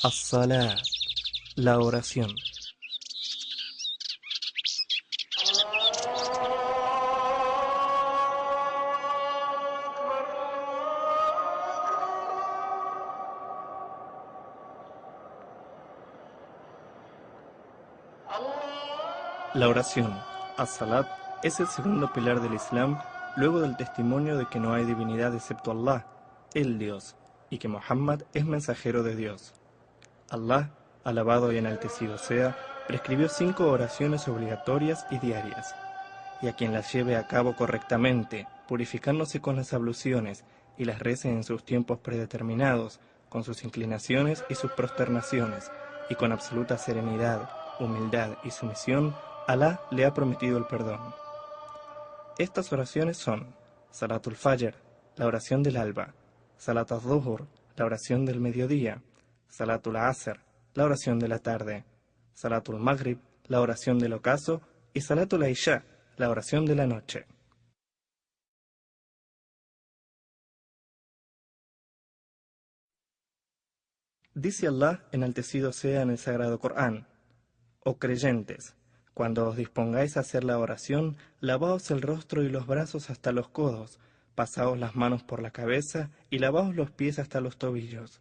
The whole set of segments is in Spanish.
As-salat, la oración. La oración, as-salat, es el segundo pilar del Islam, luego del testimonio de que no hay divinidad excepto Allah, el Dios, y que Muhammad es mensajero de Dios. Allah, alabado y enaltecido sea, prescribió 5 oraciones obligatorias y diarias, y a quien las lleve a cabo correctamente, purificándose con las abluciones, y las rece en sus tiempos predeterminados, con sus inclinaciones y sus prosternaciones, y con absoluta serenidad, humildad y sumisión, Alá le ha prometido el perdón. Estas oraciones son Salatul Fajr, la oración del alba; Salat al-Zuhur, la oración del mediodía; Salatul Asr, la oración de la tarde; Salatul Maghrib, la oración del ocaso; y Salatul Isha, la oración de la noche. Dice Allah, enaltecido sea, en el Sagrado Corán: Oh creyentes, cuando os dispongáis a hacer la oración, lavaos el rostro y los brazos hasta los codos, pasaos las manos por la cabeza y lavaos los pies hasta los tobillos.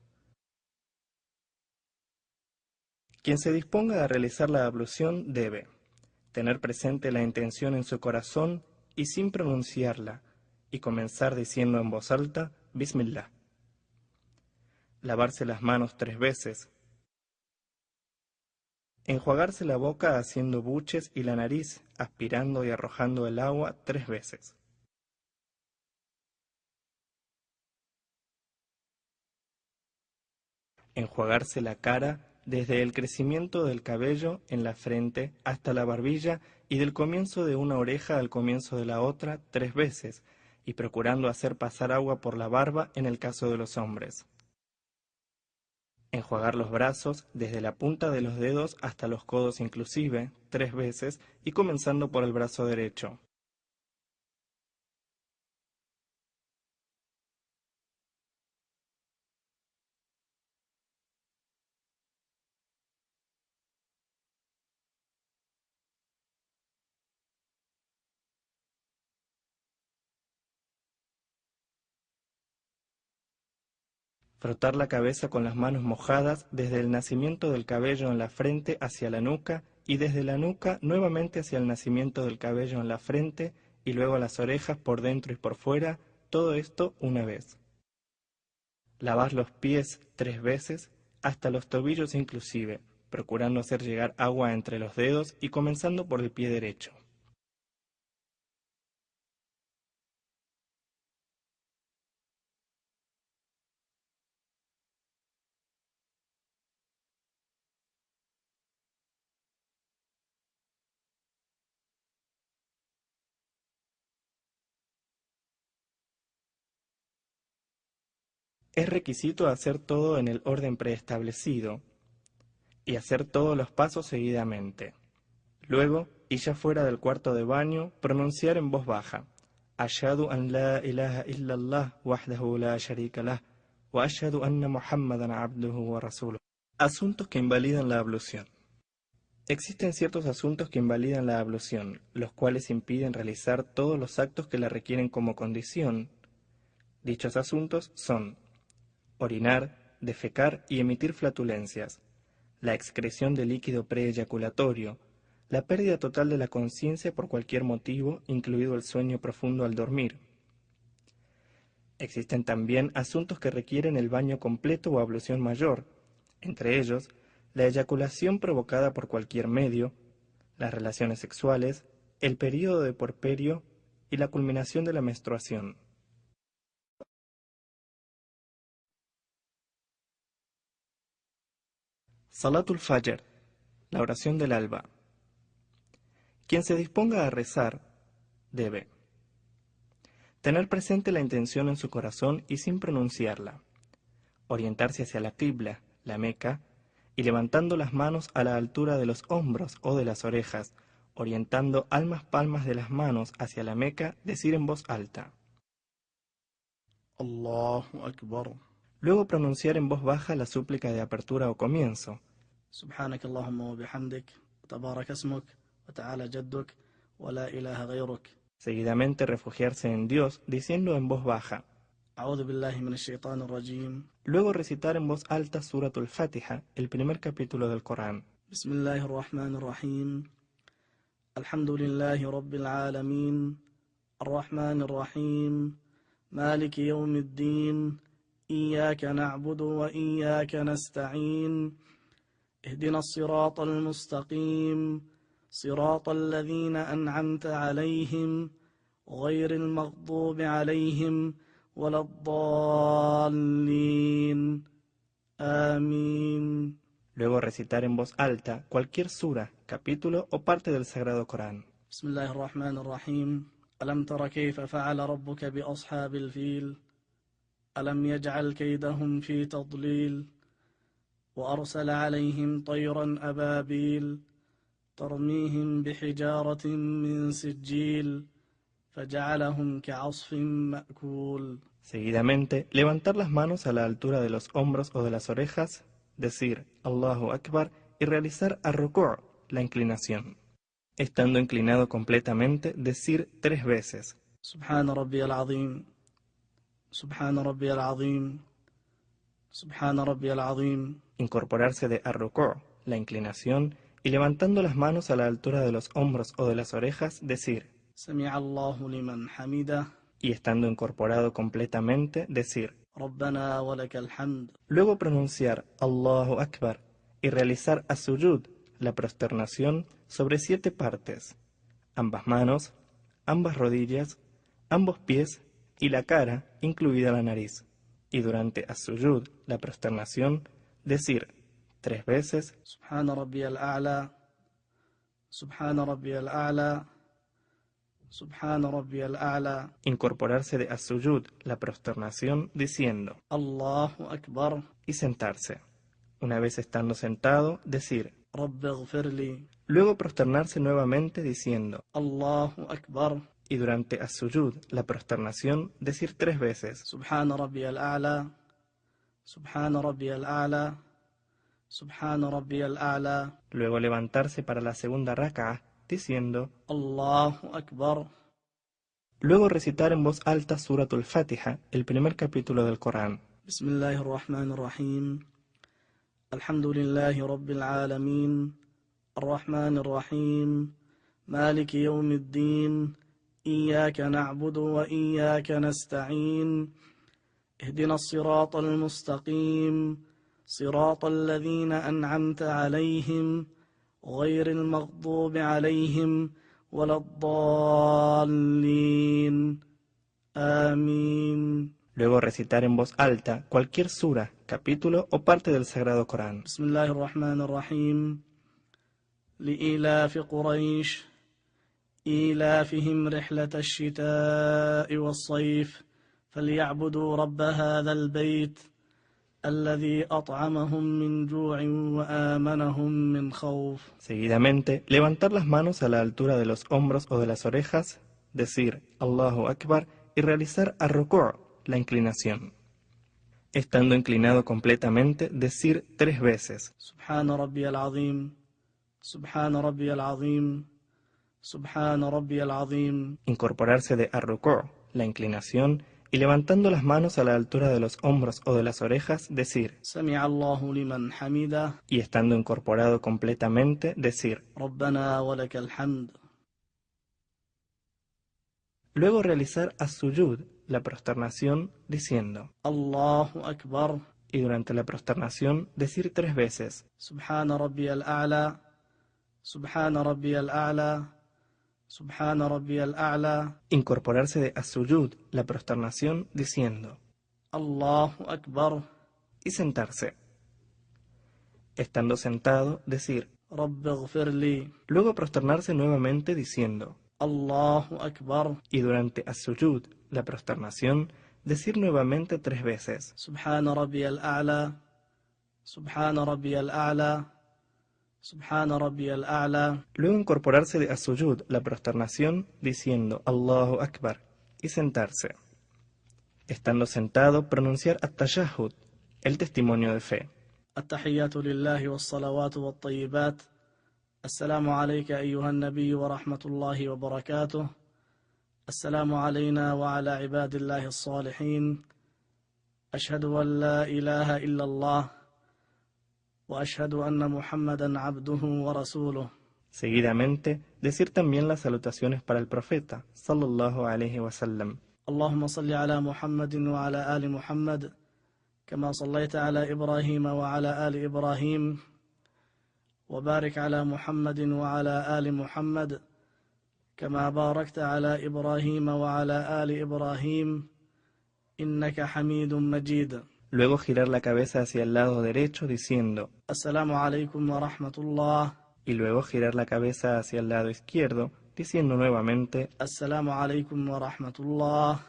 Quien se disponga a realizar la ablución debe tener presente la intención en su corazón y sin pronunciarla, y comenzar diciendo en voz alta: Bismillah. Lavarse las manos 3 veces. Enjuagarse la boca haciendo buches y la nariz, aspirando y arrojando el agua 3 veces. Enjuagarse la cara desde el crecimiento del cabello en la frente hasta la barbilla y del comienzo de una oreja al comienzo de la otra 3 veces, y procurando hacer pasar agua por la barba en el caso de los hombres. Enjuagar los brazos desde la punta de los dedos hasta los codos inclusive 3 veces, y comenzando por el brazo derecho. Frotar la cabeza con las manos mojadas desde el nacimiento del cabello en la frente hacia la nuca, y desde la nuca nuevamente hacia el nacimiento del cabello en la frente, y luego las orejas por dentro y por fuera, todo esto una vez. Lavar los pies 3 veces, hasta los tobillos inclusive, procurando hacer llegar agua entre los dedos y comenzando por el pie derecho. Es requisito hacer todo en el orden preestablecido y hacer todos los pasos seguidamente. Luego, y ya fuera del cuarto de baño, pronunciar en voz baja: Ashhadu an la ilaha illallah wahdahu la sharika lah, wa ashhadu anna Muhammadan abduhu wa rasuluh. Asuntos que invalidan la ablución. Existen ciertos asuntos que invalidan la ablución, los cuales impiden realizar todos los actos que la requieren como condición. Dichos asuntos son: orinar, defecar y emitir flatulencias, la excreción de líquido preeyaculatorio, la pérdida total de la conciencia por cualquier motivo, incluido el sueño profundo al dormir. Existen también asuntos que requieren el baño completo o ablución mayor, entre ellos la eyaculación provocada por cualquier medio, las relaciones sexuales, el período de puerperio y la culminación de la menstruación. Salatul Fajr, la oración del alba. Quien se disponga a rezar debe tener presente la intención en su corazón y sin pronunciarla, orientarse hacia la qibla, la Meca, y levantando las manos a la altura de los hombros o de las orejas, orientando ambas palmas de las manos hacia la Meca, decir en voz alta: Allahu Akbar. Luego pronunciar en voz baja la súplica de apertura o comienzo. سبحانك اللهم وبحمدك وتبارك اسمك وتعالى جدك ولا إله غيرك. Seguidamente refugiarse en Dios diciendo en voz baja. أعوذ بالله من الشيطان الرجيم. Luego recitar en voz alta Suratul Fatiha, el primer capítulo del Corán. بسم الله الرحمن الرحيم. الحمد لله رب العالمين الرحمن الرحيم مالك يوم الدين إياك نعبد وإياك نستعين اهدنا الصراط المستقيم صراط الذين أنعمت عليهم غير المغضوب عليهم ولا الضالين آمين. Luego recitar en voz alta cualquier sura, capítulo o parte del Sagrado Corán. بسم الله الرحمن الرحيم. ألم تر كيف فعل ربك بأصحاب الفيل ألم يجعل كيدهم في تضليل وأرسل عليهم طيرا أبابيل ترميهم بحجارة من سجيل فجعلهم كعصف مأكول. Seguidamente, levantar las manos a la altura de los hombros o de las orejas, decir Allahu Akbar y realizar ar-ruku', la inclinación. Estando inclinado completamente, decir 3 veces. سبحان ربي العظيم سبحان ربي العظيم سبحان ربي العظيم. Incorporarse de ar-ruku', la inclinación, y levantando las manos a la altura de los hombros o de las orejas, decir. سمع الله لمن حمده. Y estando incorporado completamente, decir. ربنا ولك الحمد. Luego pronunciar Allahu Akbar y realizar as-sujud, la prosternación, sobre 7 partes, ambas manos, ambas rodillas, ambos pies y la cara, incluida la nariz. Y durante as-sujud, la prosternación, decir 3 veces سبحان ربي الأعلى سبحان ربي الأعلى سبحان ربي الأعلى. Incorporarse de as-sujud, la prosternación, diciendo الله أكبر. y sentarse. Una vez estando sentado, decir. رب اغفر لي. Luego prosternarse nuevamente diciendo الله أكبر. y durante as-sujud, la prosternación, decir 3 veces سبحان ربي الأعلى سبحان ربي الأعلى سبحان ربي الأعلى. Luego levantarse para la segunda rak'ah diciendo الله أكبر. Luego recitar en voz alta Suratul Fatiha, el primer capítulo del Corán. بسم الله الرحمن الرحيم. الحمد لله رب العالمين الرحمن الرحيم مالك يوم الدين إياك نعبد وإياك نستعين اهدنا الصراط المستقيم صراط الذين أنعمت عليهم غير المغضوب عليهم ولا الضالين آمين. Luego recitar en voz alta cualquier sura, capítulo o parte del Sagrado Corán. بسم الله الرحمن الرحيم. لإيلاف قريش إيلافهم رحلة الشتاء والصيف فليعبدوا رب هذا البيت الذي أطعمهم من جوع وآمنهم من خوف. Seguidamente, levantar las manos a la altura de los hombros o de las orejas, decir Allahu Akbar y realizar ar-ruku', la inclinación. Estando inclinado completamente, decir 3 veces سبحان ربي العظيم سبحان ربي العظيم سبحان ربي العظيم. Incorporarse de ar-ruku', la inclinación, y levantando las manos a la altura de los hombros o de las orejas, decir. سمع الله لمن حمده. Y estando incorporado completamente, decir. ربنا ولك الحمد. Luego realizar as-sujud, la prosternación, diciendo. الله أكبر. Y durante la prosternación, decir 3 veces. سبحان ربي الأعلى سبحان ربي الأعلى سبحان ربي الأعلى. Incorporarse de as-sujud, la prosternación, diciendo. الله أكبر. Y sentarse. Estando sentado, decir. رب اغفر لي. Luego prosternarse nuevamente diciendo. الله أكبر. Y durante as-sujud, la prosternación, decir nuevamente 3 veces. سبحان ربي الأعلى سبحان ربي الأعلى سبحان ربي الأعلى. Luego incorporarse de as-sujud, la prosternación, diciendo Allahu Akbar, y sentarse. Estando sentado, pronunciar at-tashahhud, El testimonio de fe. التحيات لله والصلوات والطيبات. السلام عليك أيها النبي ورحمة الله وبركاته. السلام علينا وعلى عباد الله الصالحين. أشهد أن لا إله إلا الله وأشهد أن محمدا عبده ورسوله. Seguidamente, decir también las salutaciones para el profeta, sallallahu alaihi wasallam. اللهم صل على محمد وعلى آل محمد كما صليت على إبراهيم وعلى آل إبراهيم وبارك على محمد وعلى آل محمد كما باركت على إبراهيم وعلى آل إبراهيم إنك حميد مجيد. Luego girar la cabeza hacia el lado derecho diciendo السلام عليكم ورحمة الله. y luego girar la cabeza hacia el lado izquierdo diciendo nuevamente السلام عليكم ورحمة الله.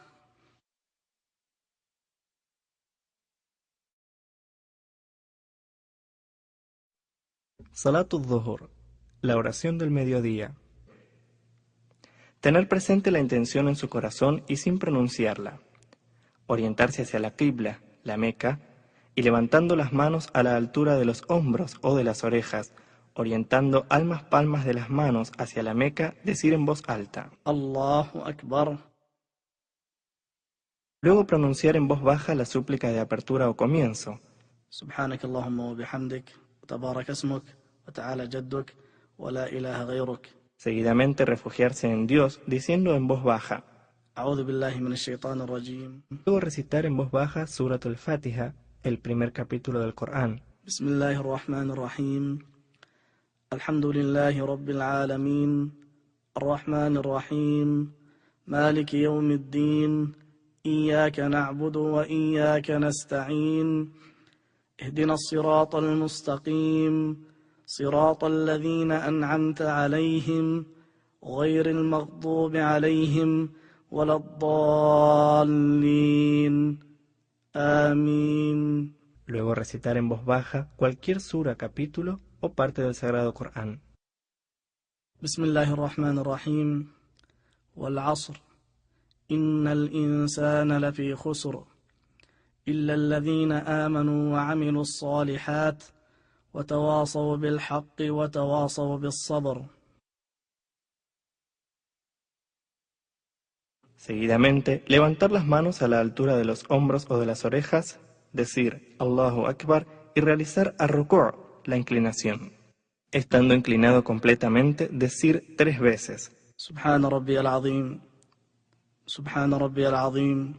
Salatul Dhuhr, la oración del mediodía. Tener presente la intención en su corazón y sin pronunciarla. Orientarse hacia la qibla, la Meca, y levantando las manos a la altura de los hombros o de las orejas, orientando ambas palmas de las manos hacia la Meca, decir en voz alta. Allahu Akbar. Luego pronunciar en voz baja la súplica de apertura o comienzo. سبحانك اللهم وبحمدك وتبارك اسمك وتعالى جدك ولا إله غيرك. Seguidamente refugiarse en Dios diciendo en voz baja. أعوذ بالله من الشيطان الرجيم. Luego recitar en voz baja Surat al-Fatiha, el primer capítulo del Corán. بسم الله الرحمن الرحيم. الحمد لله رب العالمين الرحمن الرحيم مالك يوم الدين إياك نعبد وإياك نستعين اهدنا الصراط المستقيم صراط الذين أنعمت عليهم غير المغضوب عليهم ولا الضالين آمين. Luego recitar en voz baja cualquier sura, capítulo o parte del Sagrado Corán. بسم الله الرحمن الرحيم والعصر إن الإنسان لفي خسر إلا الذين آمنوا وعملوا الصالحات وتواصوا بالحق وتواصوا بالصبر. Seguidamente, levantar las manos a la altura de los hombros o de las orejas, decir Allahu Akbar y realizar ar-ruku', la inclinación. Estando inclinado completamente, decir 3 veces. سبحان ربي العظيم سبحان ربي العظيم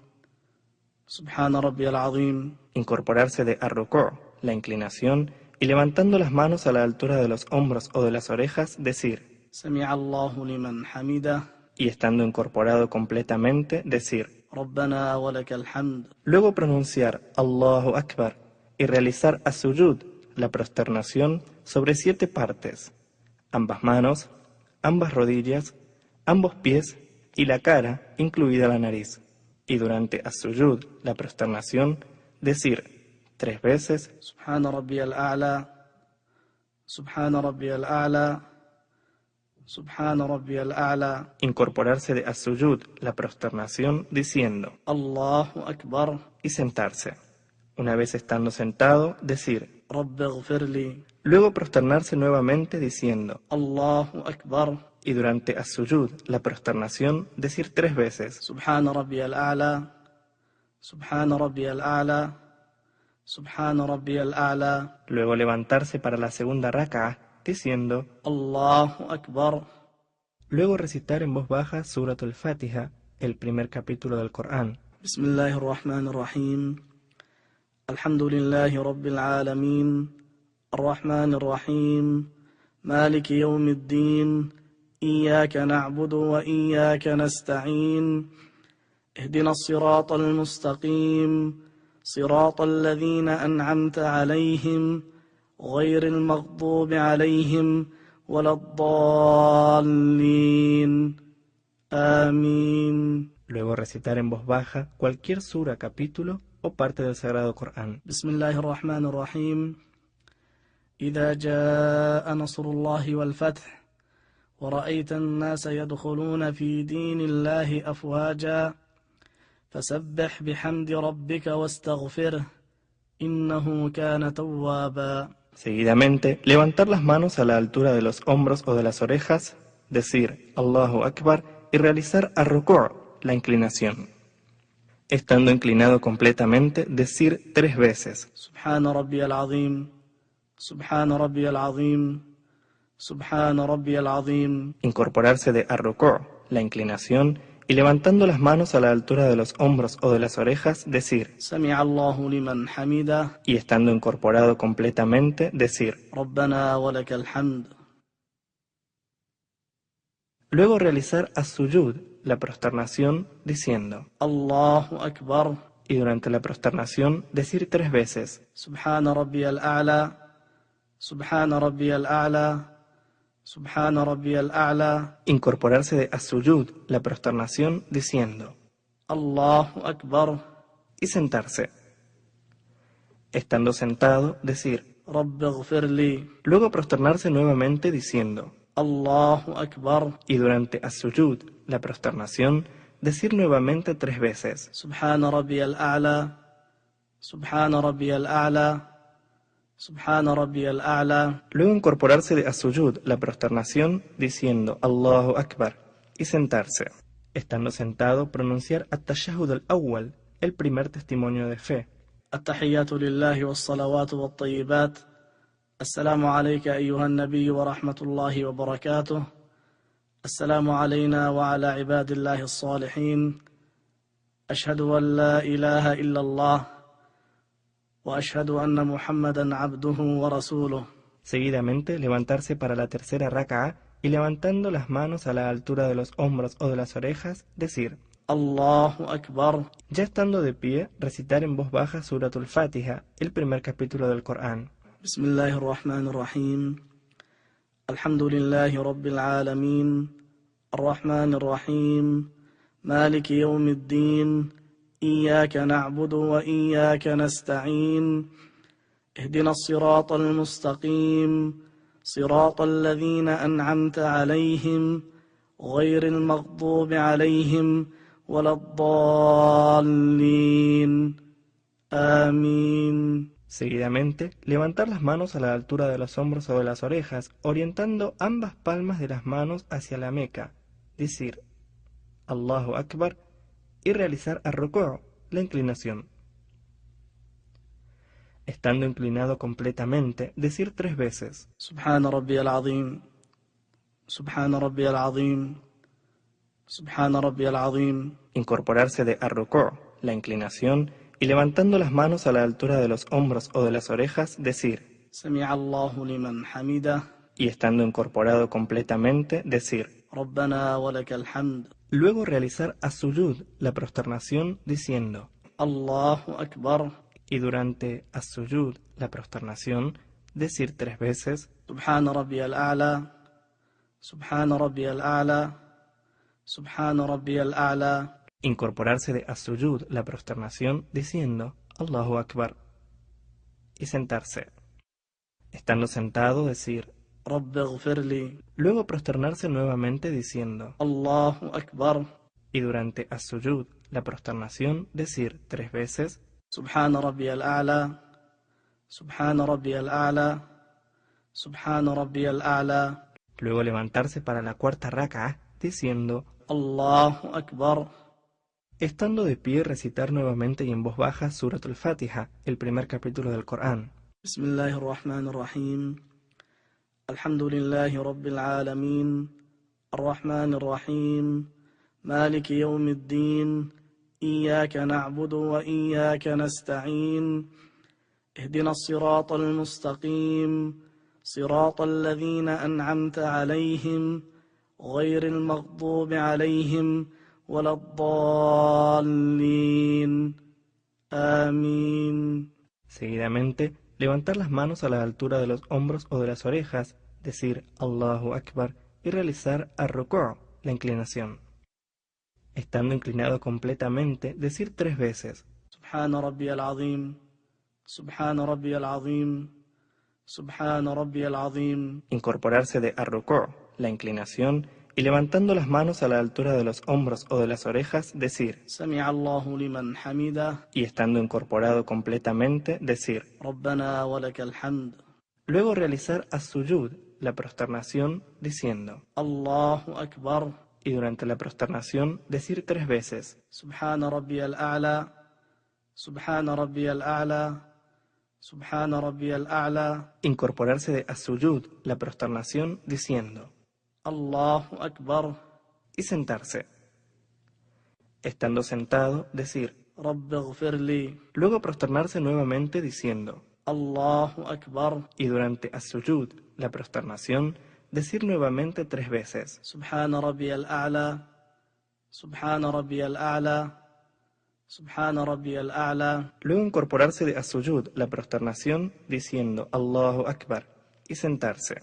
سبحان ربي العظيم. Incorporarse de ar-ruku', la inclinación, y levantando las manos a la altura de los hombros o de las orejas, decir سمع الله لمن حمده. y estando incorporado completamente, decir ربنا ولك الحمد. Luego pronunciar Allahu Akbar y realizar as-sujud, la prosternación, sobre 7 partes, ambas manos, ambas rodillas, ambos pies y la cara, incluida la nariz. Y durante as-sujud, la prosternación, decir 3 veces سبحان ربي الأعلى سبحان ربي الأعلى سبحان ربي الأعلى. incorporarse de as-sujud, la prosternación, diciendo الله أكبر. y sentarse. Una vez estando sentado, decir رب اغفر لي. Luego prosternarse nuevamente diciendo الله أكبر. y durante as-sujud, la prosternación, decir 3 veces سبحان ربي الأعلى سبحان ربي الأعلى سبحان ربي الأعلى. Luego levantarse para la segunda rak'ah diciendo الله أكبر. Luego recitar en voz baja Surat al-Fatiha, el primer capítulo del Corán. بسم الله الرحمن الرحيم الحمد لله رب العالمين الرحمن الرحيم مالك يوم الدين إياك نعبد وإياك نستعين اهدنا الصراط المستقيم صراط الذين أنعمت عليهم غير المغضوب عليهم ولا الضالين آمين. Luego recitar en voz baja cualquier sura, capítulo o parte del Sagrado Corán. بسم الله الرحمن الرحيم إذا جاء نصر الله والفتح ورأيت الناس يدخلون في دين الله أفواجا فسبح بحمد ربك واستغفره إنه كان توابا. Seguidamente, levantar las manos a la altura de los hombros o de las orejas, decir Allahu Akbar y realizar ar-ruku', la inclinación. Estando inclinado completamente, decir 3 veces سبحان ربي العظيم سبحان ربي العظيم سبحان ربي العظيم. incorporarse de ar-ruku', la inclinación, y levantando las manos a la altura de los hombros o de las orejas, decir, سمع الله لمن حمده. y estando incorporado completamente, decir. ربنا ولك الحمد. Luego realizar as-sujud, la prosternación, diciendo, الله أكبر. y durante la prosternación decir 3 veces, سبحان ربي الأعلى سبحان ربي الأعلى سبحان ربي الأعلى. incorporarse de as-sujud, la prosternación, diciendo, الله أكبر. y sentarse. Estando sentado, decir, رب اغفر لي. luego prosternarse nuevamente diciendo, الله أكبر. y durante as-sujud, la prosternación, decir nuevamente 3 veces, سبحان ربي الأعلى سبحان ربي الأعلى سبحان ربي الأعلى. luego incorporarse de as-sujud, la prosternación, diciendo Allahu Akbar, y sentarse. Estando sentado, pronunciar at-tashahhud al-awwal, el primer testimonio de fe. التحيات لله والصلوات والطيبات. السلام عليك أيها النبي ورحمة الله وبركاته. السلام علينا وعلى عباد الله الصالحين. أشهد أن لا إله إلا الله وأشهد أن محمدا عبده ورسوله. Seguidamente, levantarse para la tercera raka'a y levantando las manos a la altura de los hombros o de las orejas, decir, الله أكبر. ya estando de pie, recitar en voz baja Suratul Fatiha, el primer capítulo del Corán. بسم الله الرحمن الرحيم. الحمد لله رب العالمين الرحمن الرحيم مالك يوم الدين إياك نعبد وإياك نستعين اهدنا الصراط المستقيم صراط الذين أنعمت عليهم غير المغضوب عليهم ولا الضالين آمين. Seguidamente, levantar las manos a la altura de los hombros o de las orejas, orientando ambas palmas de las manos hacia la Meca, decir Allahu Akbar y realizar ar-ruku', la inclinación. Estando inclinado completamente, decir 3 veces سبحان ربي العظيم سبحان ربي العظيم سبحان ربي العظيم. incorporarse de ar-ruku', la inclinación, y levantando las manos a la altura de los hombros o de las orejas, decir, سمع الله لمن حمده. y estando incorporado completamente, decir. ربنا ولك الحمد. Luego realizar as-sujud, la prosternación, diciendo, الله أكبر. y durante as-sujud, la prosternación, decir 3 veces, سبحان ربي الأعلى سبحان ربي الأعلى سبحان ربي الأعلى. incorporarse de as-sujud, la prosternación, diciendo Allahu Akbar, y sentarse. Estando sentado, decir, رب اغفر لي. luego prosternarse nuevamente diciendo, الله أكبر. y durante as-sujud, la prosternación, decir 3 veces, سبحان ربي الأعلى سبحان ربي الأعلى سبحان ربي الأعلى. luego levantarse para la cuarta raka'a, diciendo, الله أكبر. estando de pie, recitar nuevamente y en voz baja Suratul Fatiha, el primer capítulo del Corán. بسم الله الرحمن الرحيم. الحمد لله رب العالمين الرحمن الرحيم مالك يوم الدين إياك نعبد وإياك نستعين اهدنا الصراط المستقيم صراط الذين أنعمت عليهم غير المغضوب عليهم ولا الضالين آمين. Seguidamente, levantar las manos a la altura de los hombros o de las orejas, decir Allahu Akbar y realizar ar-ruku', la inclinación. Estando inclinado completamente, decir 3 veces سبحان ربي العظيم سبحان ربي العظيم سبحان ربي العظيم. incorporarse de ar-ruku', la inclinación, y levantando las manos a la altura de los hombros o de las orejas, decir, سمع الله لمن حمده y estando incorporado completamente, decir. ربنا ولك الحمد. Luego realizar as-sujud, la prosternación, diciendo, الله أكبر. y durante la prosternación decir 3 veces, سبحان ربي الأعلى سبحان ربي الأعلى سبحان ربي الأعلى. incorporarse de as-sujud, la prosternación, diciendo, الله أكبر. y sentarse. Estando sentado, decir, رب اغفر لي. luego prosternarse nuevamente diciendo, الله أكبر. y durante as-sujud, la prosternación, decir nuevamente 3 veces, سبحان ربي الأعلى سبحان ربي الأعلى سبحان ربي الأعلى. luego incorporarse de as-sujud, la prosternación, diciendo, Allahu Akbar, y sentarse.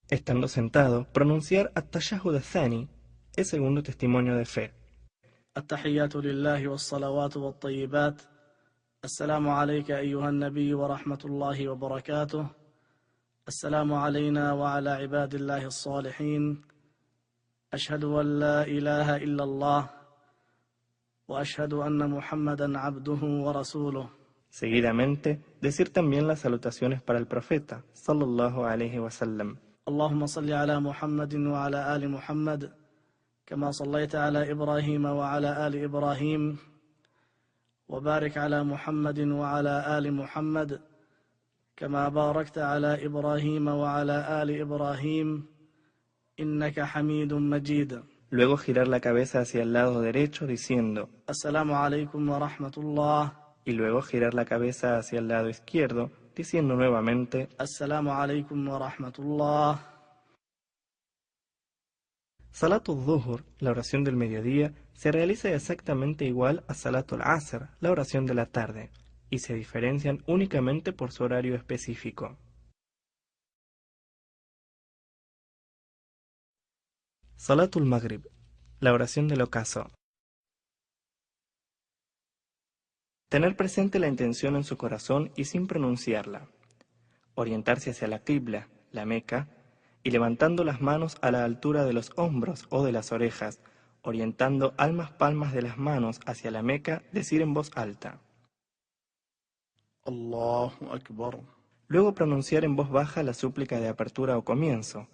Estando sentado, pronunciar at-tashahhud ath-thani, el segundo testimonio de fe. التحيات لله والصلوات والطيبات. السلام عليك أيها النبي ورحمة الله وبركاته. السلام علينا وعلى عباد الله الصالحين. أشهد أن لا إله إلا الله وأشهد أن محمدا عبده ورسوله. Seguidamente, decir también las salutaciones para el profeta, sallallahu alaihi wasallam. اللهم صل على محمد وعلى آل محمد كما صليت على إبراهيم وعلى آل إبراهيم وبارك على محمد وعلى آل محمد كما باركت على إبراهيم وعلى آل إبراهيم إنك حميد مجيد. Luego girar la cabeza hacia el lado derecho diciendo, السلام عليكم ورحمة الله. y luego girar la cabeza hacia el lado izquierdo diciendo nuevamente, السلام عليكم ورحمة الله. Salatul Dhuhr, la oración del mediodía, se realiza exactamente igual a Salatul Asr, la oración de la tarde, y se diferencian únicamente por su horario específico. Salatul Maghrib, la oración del ocaso. Tener presente la intención en su corazón y sin pronunciarla. Orientarse hacia la Qibla, la Meca, y levantando las manos a la altura de los hombros o de las orejas, orientando ambas palmas de las manos hacia la Meca, decir en voz alta. Allahu Akbar. Luego pronunciar en voz baja la súplica de apertura o comienzo.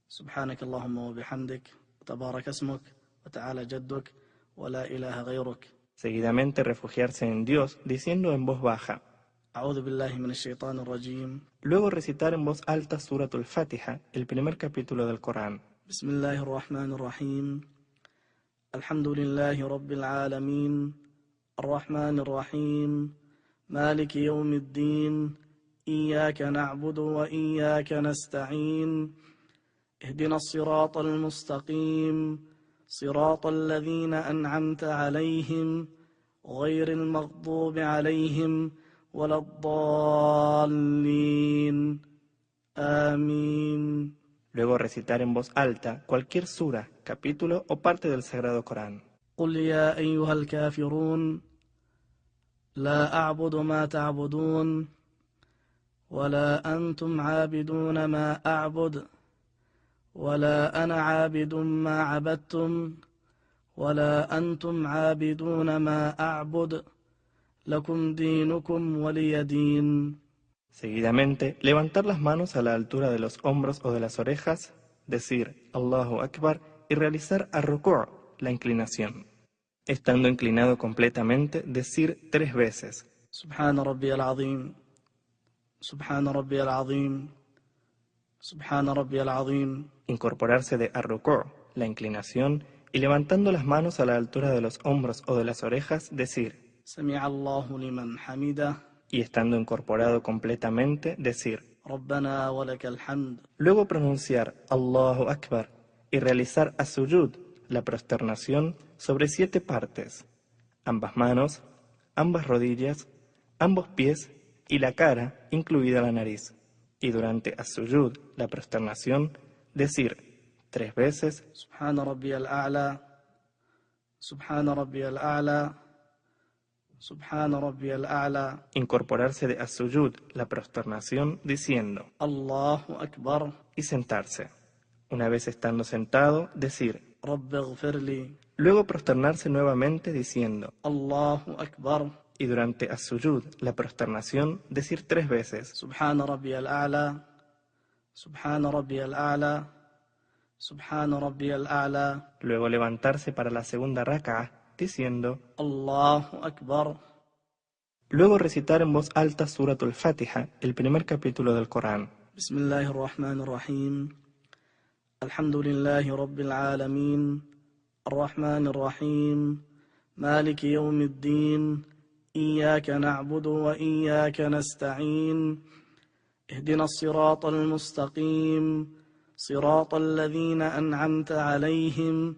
سبحانك اللهم وبحمدك وتبارك اسمك وتعالى جدك ولا إله غيرك. Seguidamente refugiarse en Dios diciendo en voz baja. أعوذ بالله من الشيطان الرجيم. Luego recitar en voz alta Suratul Fatiha, el primer capítulo del Corán. بسم الله الرحمن الرحيم. الحمد لله رب العالمين الرحمن الرحيم مالك يوم الدين إياك نعبد وإياك نستعين اهدنا الصراط المستقيم صراط الذين أنعمت عليهم غير المغضوب عليهم ولا الضالين آمين. Luego recitar en voz alta cualquier sura, capítulo o parte del Sagrado Corán. قل يا أيها الكافرون لا أعبد ما تعبدون ولا أنتم عابدون ما أعبد ولا أنا عابد ما عبدتم ولا أنتم عابدون ما أعبد لكم دينكم ولي دين. Seguidamente, levantar las manos a la altura de los hombros o de las orejas, decir Allahu Akbar y realizar ar-ruku', la inclinación. Estando inclinado completamente, decir 3 veces. سبحان ربي العظيم سبحان ربي العظيم سبحان ربي العظيم. Incorporarse de ar-ruku', la inclinación, y levantando las manos a la altura de los hombros o de las orejas, decir. سمع الله لمن حمده. Y estando incorporado completamente, decir. ربنا ولك الحمد. Luego pronunciar Allahu Akbar y realizar as-sujud, la prosternación, sobre 7 partes, ambas manos, ambas rodillas, ambos pies y la cara, incluida la nariz. Y durante as-sujud, la prosternación, decir 3 veces سبحان ربي الأعلى سبحان ربي الأعلى سبحان ربي الأعلى. incorporarse de as-sujud, la prosternación, diciendo الله أكبر. y sentarse. Una vez estando sentado, decir, رب اغفر لي. luego prosternarse nuevamente diciendo, الله أكبر. y durante as-sujud, la prosternación, decir 3 veces, سبحان ربي الأعلى. سبحان ربي الأعلى. سبحان ربي الأعلى. luego levantarse para la segunda rak'ah, diciendo, الله أكبر. luego recitar en voz alta Suratul Fatiha, el primer capítulo del Corán. بسم الله الرحمن الرحيم. الحمد لله رب العالمين الرحمن الرحيم مالك يوم الدين إياك نعبد وإياك نستعين اهدنا الصراط المستقيم صراط الذين أنعمت عليهم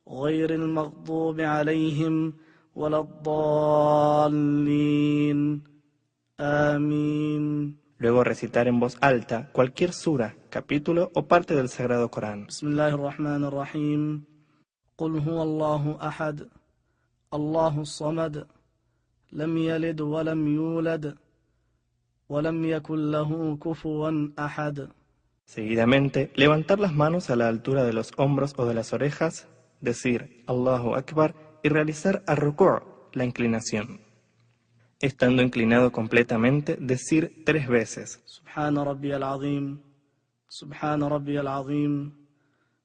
غير المغضوب عليهم ولا الضالين آمين. Luego recitar en voz alta cualquier sura, capítulo o parte del Sagrado Corán. بسم الله الرحمن الرحيم. قل هو الله أحد الله الصمد لم يلد ولم يولد ولم يكن له كفوا أحد. Seguidamente, levantar las manos a la altura de los hombros o de las orejas, decir Allahu Akbar y realizar ar-ruku', la inclinación. Estando inclinado completamente, decir 3 veces, سبحان ربي العظيم سبحان ربي العظيم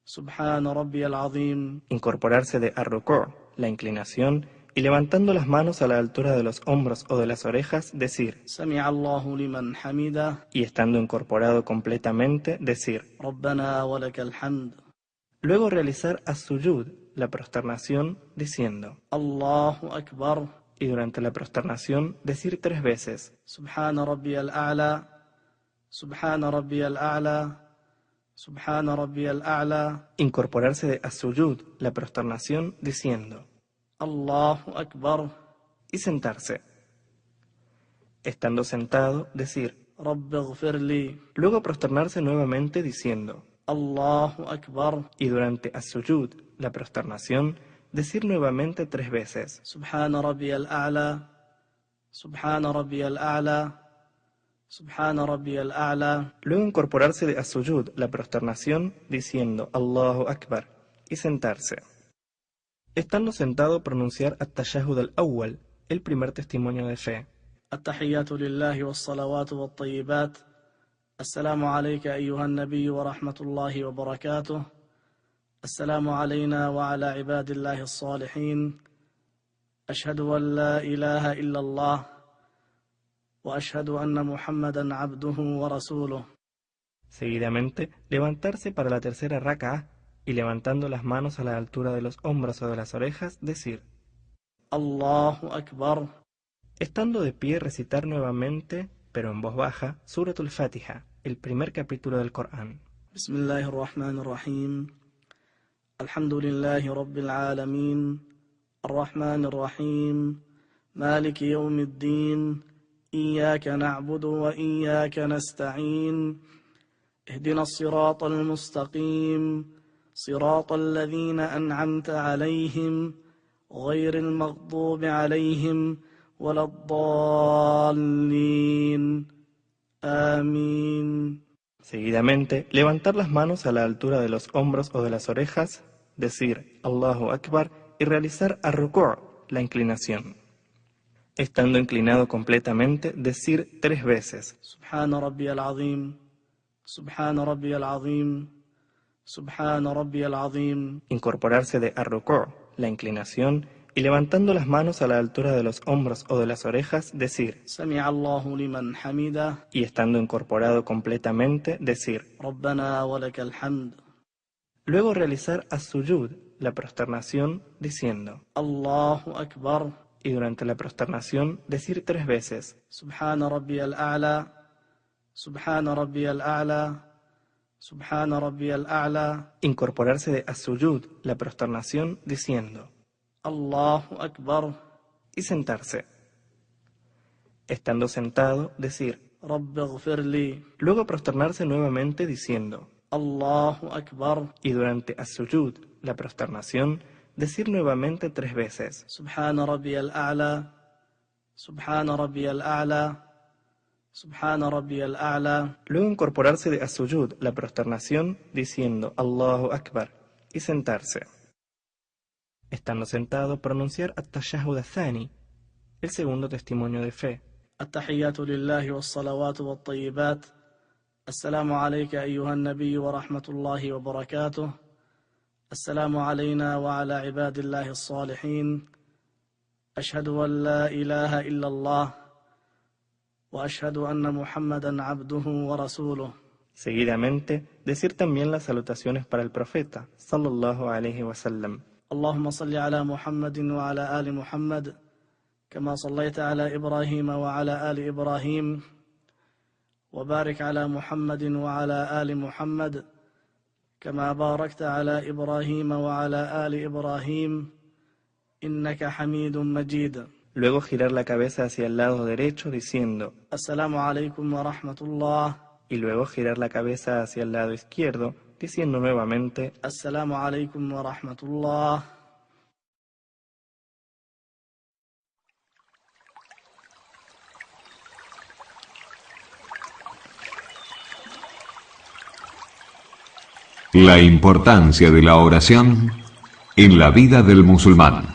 سبحان ربي العظيم. incorporarse de ar-ruku', la inclinación, y levantando las manos a la altura de los hombros o de las orejas, decir, سمع الله لمن حمده. y estando incorporado completamente, decir. ربنا ولك الحمد. Luego realizar as-sujud, la prosternación, diciendo, الله أكبر. y durante la prosternación decir 3 veces, سبحان ربي الأعلى سبحان ربي الأعلى سبحان ربي الأعلى. incorporarse de as-sujud, la prosternación, diciendo, الله أكبر. y sentarse. Estando sentado, decir, رب اغفر لي. luego prosternarse nuevamente diciendo, الله أكبر. y durante as-sujud, la prosternación, decir nuevamente 3 veces, سبحان ربي الأعلى سبحان ربي الأعلى سبحان ربي الأعلى. luego incorporarse de as-sujud, la prosternación, diciendo Allahu Akbar, y sentarse. Estando sentado, pronunciar at-tashahhud al-awwal, el primer testimonio de fe. التحيات لله والصلوات والطيبات. السلام عليك أيها النبي ورحمة الله وبركاته. السلام علينا وعلى عباد الله الصالحين. أشهد أن لا إله إلا الله وأشهد أن محمدا عبده ورسوله. Seguidamente, levantarse para la tercera rak'ah y levantando las manos a la altura de los hombros o de las orejas, decir, الله أكبر. estando de pie, recitar nuevamente, pero en voz baja, Suratul Fatiha, el primer capítulo del Corán. بسم الله الرحمن الرحيم. الحمد لله رب العالمين الرحمن الرحيم مالك يوم الدين إياك نعبد وإياك نستعين اهدنا الصراط المستقيم صراط الذين أنعمت عليهم غير المغضوب عليهم ولا الضالين آمين. Seguidamente, levantar las manos a la altura de los hombros o de las orejas, decir Allahu Akbar y realizar ar-ruku', la inclinación. Estando inclinado completamente, decir 3 veces, سبحان ربي العظيم سبحان ربي العظيم سبحان ربي العظيم. incorporarse de ar-ruku', la inclinación, y levantando las manos a la altura de los hombros o de las orejas, decir, سمع الله لمن حمده. y estando incorporado completamente, decir. ربنا ولك الحمد. Luego realizar as-sujud, la prosternación, diciendo, الله أكبر. y durante la prosternación decir 3 veces, سبحان ربي الأعلى سبحان ربي الأعلى سبحان ربي الأعلى. incorporarse de as-sujud, la prosternación, diciendo, الله أكبر. y sentarse. Estando sentado, decir, رب اغفر لي. luego prosternarse nuevamente diciendo, الله أكبر. y durante as-sujud, la prosternación, decir nuevamente 3 veces, سبحان ربي الأعلى سبحان ربي الأعلى Subhana Rabbi al-A'la. Luego incorporarse a sujud, la prosternación, diciendo Allahu Akbar, y sentarse. Estando sentado, pronunciar at-tashahhud ath-thani, el segundo testimonio de fe. التحيات لله والصلوات والطيبات. السلام عليك أيها النبي ورحمة الله وبركاته. السلام علينا وعلى عباد الله الصالحين. أشهد أن لا إله إلا الله وأشهد أن محمدا عبده ورسوله. Seguidamente, decir también las salutaciones para el profeta, sallallahu alayhi wa sallam. اللهم صل على محمد وعلى آل محمد كما صليت على إبراهيم وعلى آل إبراهيم وبارك على محمد وعلى آل محمد كما باركت على إبراهيم وعلى آل إبراهيم إنك حميد مجيد. Luego girar la cabeza hacia el lado derecho diciendo السلام عليكم ورحمة الله. y luego girar la cabeza hacia el lado izquierdo diciendo nuevamente السلام عليكم ورحمة الله. La importancia de la oración en la vida del musulmán.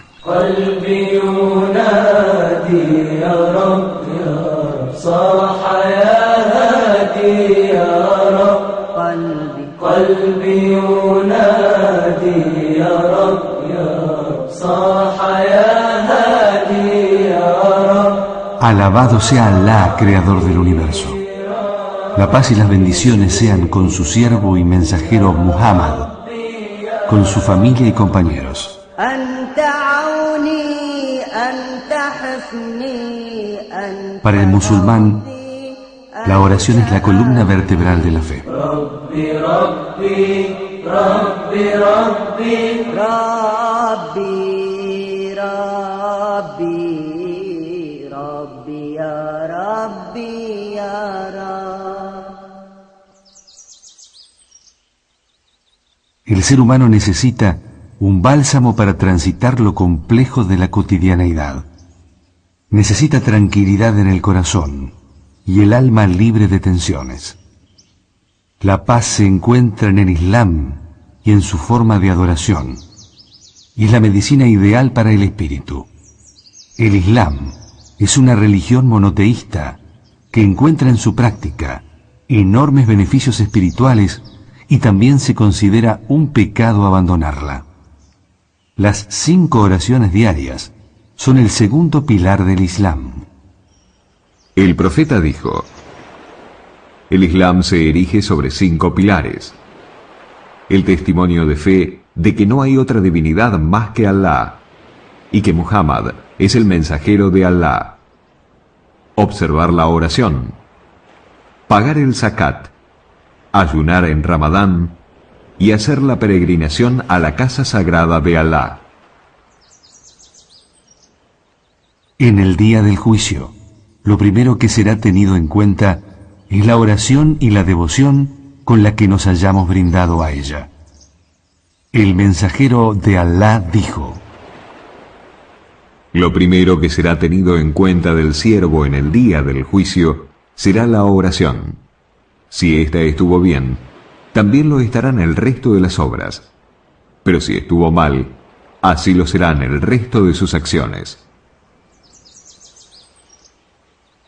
Alabado sea Allah, creador del universo. La paz y las bendiciones sean con su siervo y mensajero Muhammad, con su familia y compañeros. Para el musulmán, la oración es la columna vertebral de la fe. El ser humano necesita un bálsamo para transitar lo complejo de la cotidianeidad. Necesita tranquilidad en el corazón y el alma libre de tensiones. La paz se encuentra en el Islam y en su forma de adoración, y es la medicina ideal para el espíritu. El Islam es una religión monoteísta que encuentra en su práctica enormes beneficios espirituales y también se considera un pecado abandonarla. Las 5 oraciones diarias son el segundo pilar del Islam. El profeta dijo: el Islam se erige sobre 5 pilares. El testimonio de fe de que no hay otra divinidad más que Allah y que Muhammad es el mensajero de Allah. Observar la oración. Pagar el zakat. Ayunar en Ramadán y hacer la peregrinación a la casa sagrada de Allah. En el día del juicio, lo primero que será tenido en cuenta es la oración y la devoción con la que nos hayamos brindado a ella. El mensajero de Allah dijo: lo primero que será tenido en cuenta del siervo en el día del juicio será la oración. Si ésta estuvo bien, también lo estarán el resto de las obras. Pero si estuvo mal, así lo serán el resto de sus acciones.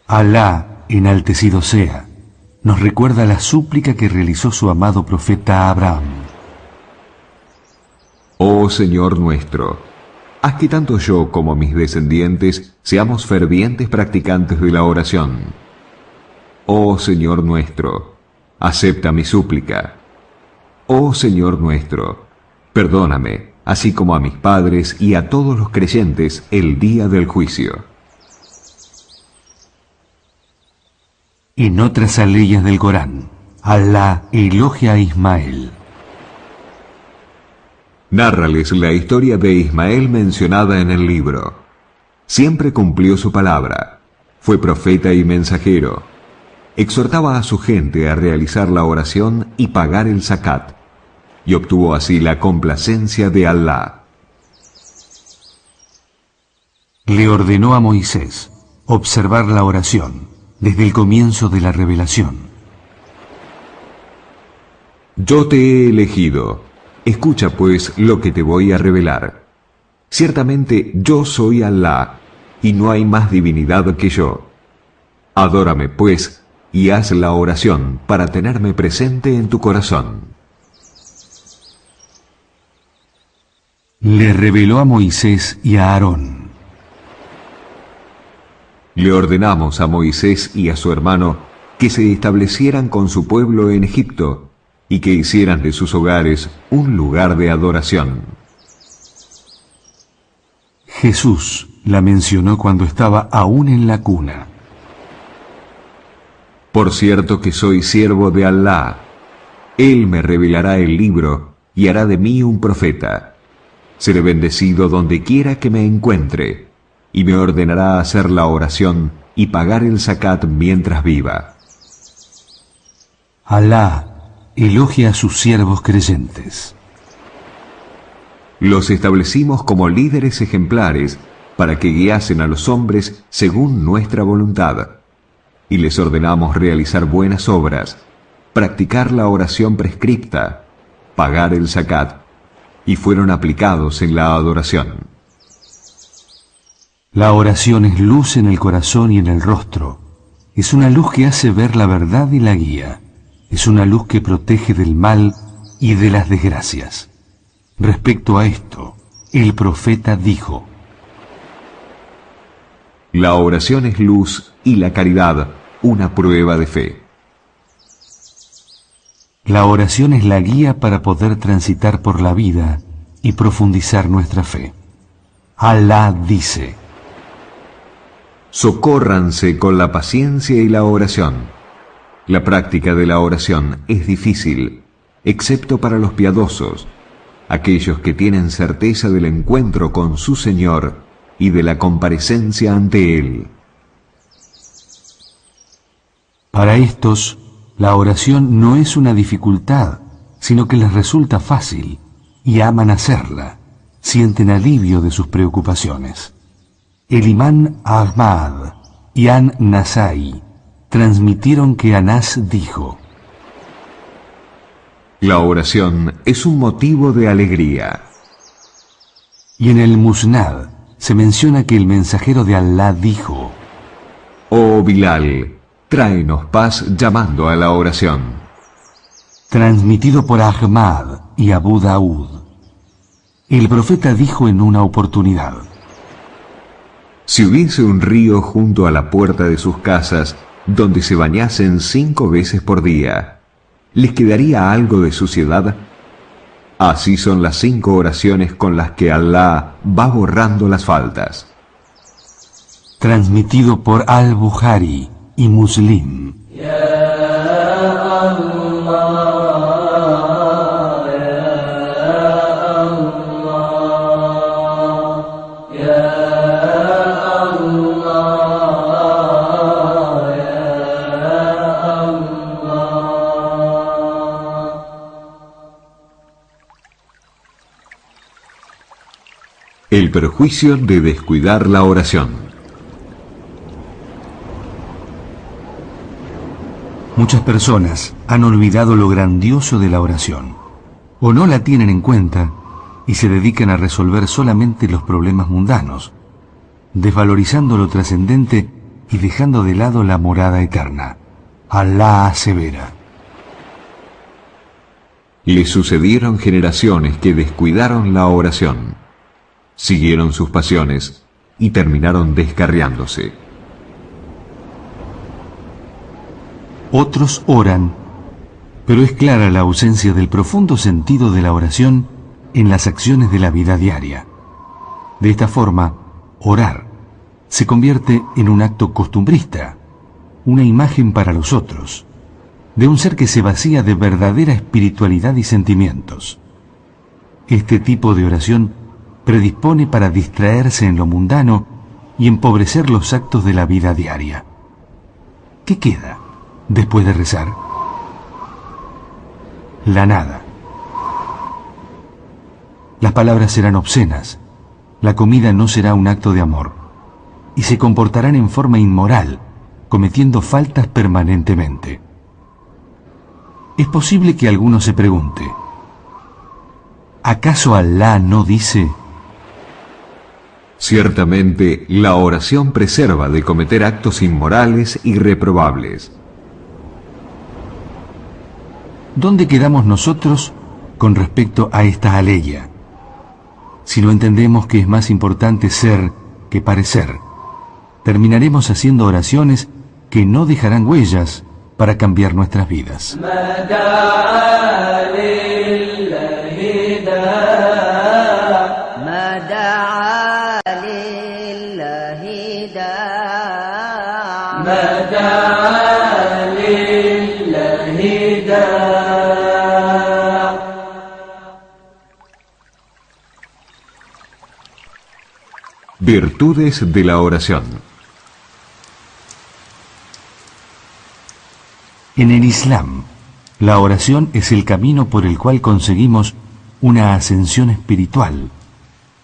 Alá, enaltecido sea, nos recuerda la súplica que realizó su amado profeta Abraham. Oh Señor nuestro, haz que tanto yo como mis descendientes seamos fervientes practicantes de la oración. Oh Señor nuestro, acepta mi súplica. Oh Señor nuestro, perdóname, así como a mis padres y a todos los creyentes el día del juicio. En otras aleyas del Corán, Alá elogia a Ismael. Nárrales la historia de Ismael mencionada en el libro. Siempre cumplió su palabra, fue profeta y mensajero. Exhortaba a su gente a realizar la oración y pagar el zakat, y obtuvo así la complacencia de Allah. Le ordenó a Moisés observar la oración desde el comienzo de la revelación. Yo te he elegido. Escucha pues lo que te voy a revelar. Ciertamente yo soy Alá, y no hay más divinidad que yo. Adórame pues, y haz la oración para tenerme presente en tu corazón. Le reveló a Moisés y a Aarón. Le ordenamos a Moisés y a su hermano que se establecieran con su pueblo en Egipto y que hicieran de sus hogares un lugar de adoración. Jesús la mencionó cuando estaba aún en la cuna. Por cierto que soy siervo de Alá. Él me revelará el libro y hará de mí un profeta. Seré bendecido donde quiera que me encuentre, y me ordenará hacer la oración y pagar el zakat mientras viva. Alá elogia a sus siervos creyentes. Los establecimos como líderes ejemplares para que guiasen a los hombres según nuestra voluntad, y les ordenamos realizar buenas obras, practicar la oración prescripta, pagar el zakat, y fueron aplicados en la adoración. La oración es luz en el corazón y en el rostro. Es una luz que hace ver la verdad y la guía. Es una luz que protege del mal y de las desgracias. Respecto a esto, el profeta dijo: La oración es luz y la caridad una prueba de fe. La oración es la guía para poder transitar por la vida y profundizar nuestra fe. Alá dice: Socórranse con la paciencia y la oración. La práctica de la oración es difícil, excepto para los piadosos, aquellos que tienen certeza del encuentro con su Señor y de la comparecencia ante Él. Para estos, la oración no es una dificultad, sino que les resulta fácil, y aman hacerla, sienten alivio de sus preocupaciones. El imán Ahmad y An-Nasai transmitieron que Anás dijo: La oración es un motivo de alegría. Y en el Musnad se menciona que el mensajero de Alá dijo: Oh Bilal, tráenos paz llamando a la oración. Transmitido por Ahmad y Abu Daud. El profeta dijo en una oportunidad: Si hubiese un río junto a la puerta de sus casas, donde se bañasen 5 veces por día, ¿les quedaría algo de suciedad? Así son las 5 oraciones con las que Alá va borrando las faltas. Transmitido por Al-Bukhari y Muslim. El perjuicio de descuidar la oración. Muchas personas han olvidado lo grandioso de la oración, o no la tienen en cuenta y se dedican a resolver solamente los problemas mundanos, desvalorizando lo trascendente y dejando de lado la morada eterna. Alá asevera: Le sucedieron generaciones que descuidaron la oración, siguieron sus pasiones y terminaron descarriándose. Otros oran, pero es clara la ausencia del profundo sentido de la oración en las acciones de la vida diaria. De esta forma, orar se convierte en un acto costumbrista, una imagen para los otros, de un ser que se vacía de verdadera espiritualidad y sentimientos. Este tipo de oración predispone para distraerse en lo mundano y empobrecer los actos de la vida diaria. ¿Qué queda después de rezar? La nada. Las palabras serán obscenas, la comida no será un acto de amor, y se comportarán en forma inmoral, cometiendo faltas permanentemente. Es posible que alguno se pregunte, ¿acaso Alá no dice? Ciertamente, la oración preserva de cometer actos inmorales y reprobables. ¿Dónde quedamos nosotros con respecto a esta aleya? Si no entendemos que es más importante ser que parecer, terminaremos haciendo oraciones que no dejarán huellas para cambiar nuestras vidas. Virtudes de la oración. En el Islam, la oración es el camino por el cual conseguimos una ascensión espiritual,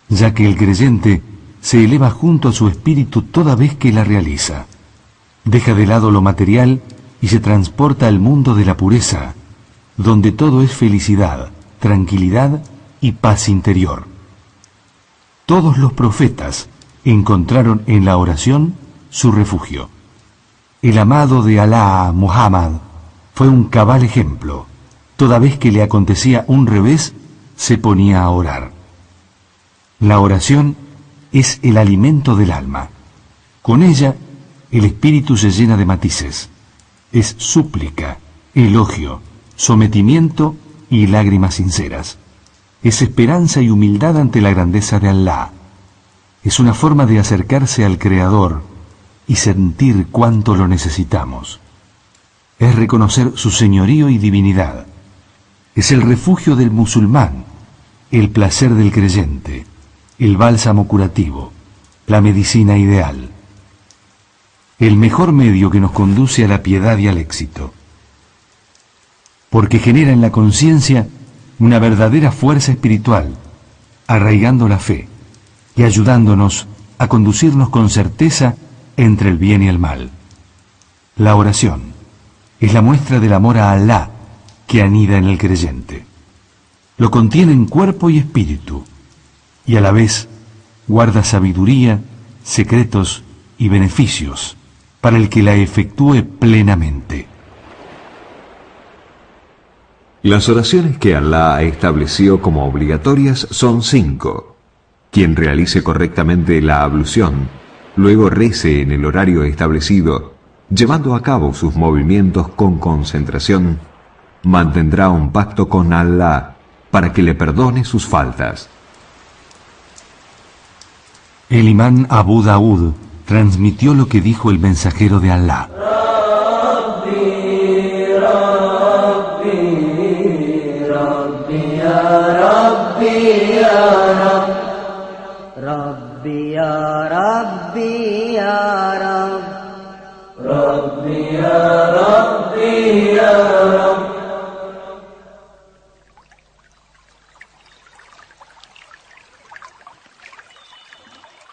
ya que el creyente se eleva junto a su espíritu toda vez que la realiza. Deja de lado lo material y se transporta al mundo de la pureza, donde todo es felicidad, tranquilidad y paz interior. Todos los profetas encontraron en la oración su refugio. El amado de Alá, Muhammad, fue un cabal ejemplo. Toda vez que le acontecía un revés, se ponía a orar. La oración es el alimento del alma. Con ella, el espíritu se llena de matices. Es súplica, elogio, sometimiento y lágrimas sinceras. Es esperanza y humildad ante la grandeza de Alá. Es una forma de acercarse al Creador y sentir cuánto lo necesitamos. Es reconocer su señorío y divinidad. Es el refugio del musulmán, el placer del creyente, el bálsamo curativo, la medicina ideal. El mejor medio que nos conduce a la piedad y al éxito. Porque genera en la conciencia una verdadera fuerza espiritual, arraigando la fe y ayudándonos a conducirnos con certeza entre el bien y el mal. La oración es la muestra del amor a Alá que anida en el creyente. Lo contiene en cuerpo y espíritu, y a la vez guarda sabiduría, secretos y beneficios para el que la efectúe plenamente. Las oraciones que Alá estableció como obligatorias son 5. Quien realice correctamente la ablución, luego rece en el horario establecido, llevando a cabo sus movimientos con concentración, mantendrá un pacto con Alá para que le perdone sus faltas. El imán Abu Daud transmitió lo que dijo el mensajero de Alá.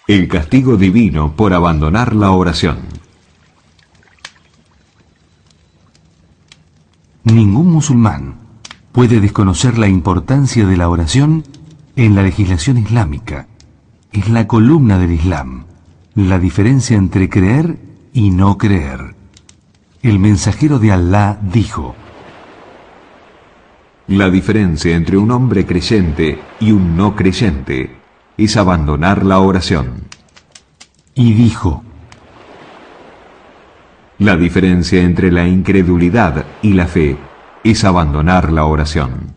El castigo divino por abandonar la oración. Ningún musulmán puede desconocer la importancia de la oración en la legislación islámica. Es la columna del Islam, la diferencia entre creer y no creer. El mensajero de Alá dijo: La diferencia entre un hombre creyente y un no creyente es abandonar la oración. Y dijo: La diferencia entre la incredulidad y la fe es abandonar la oración.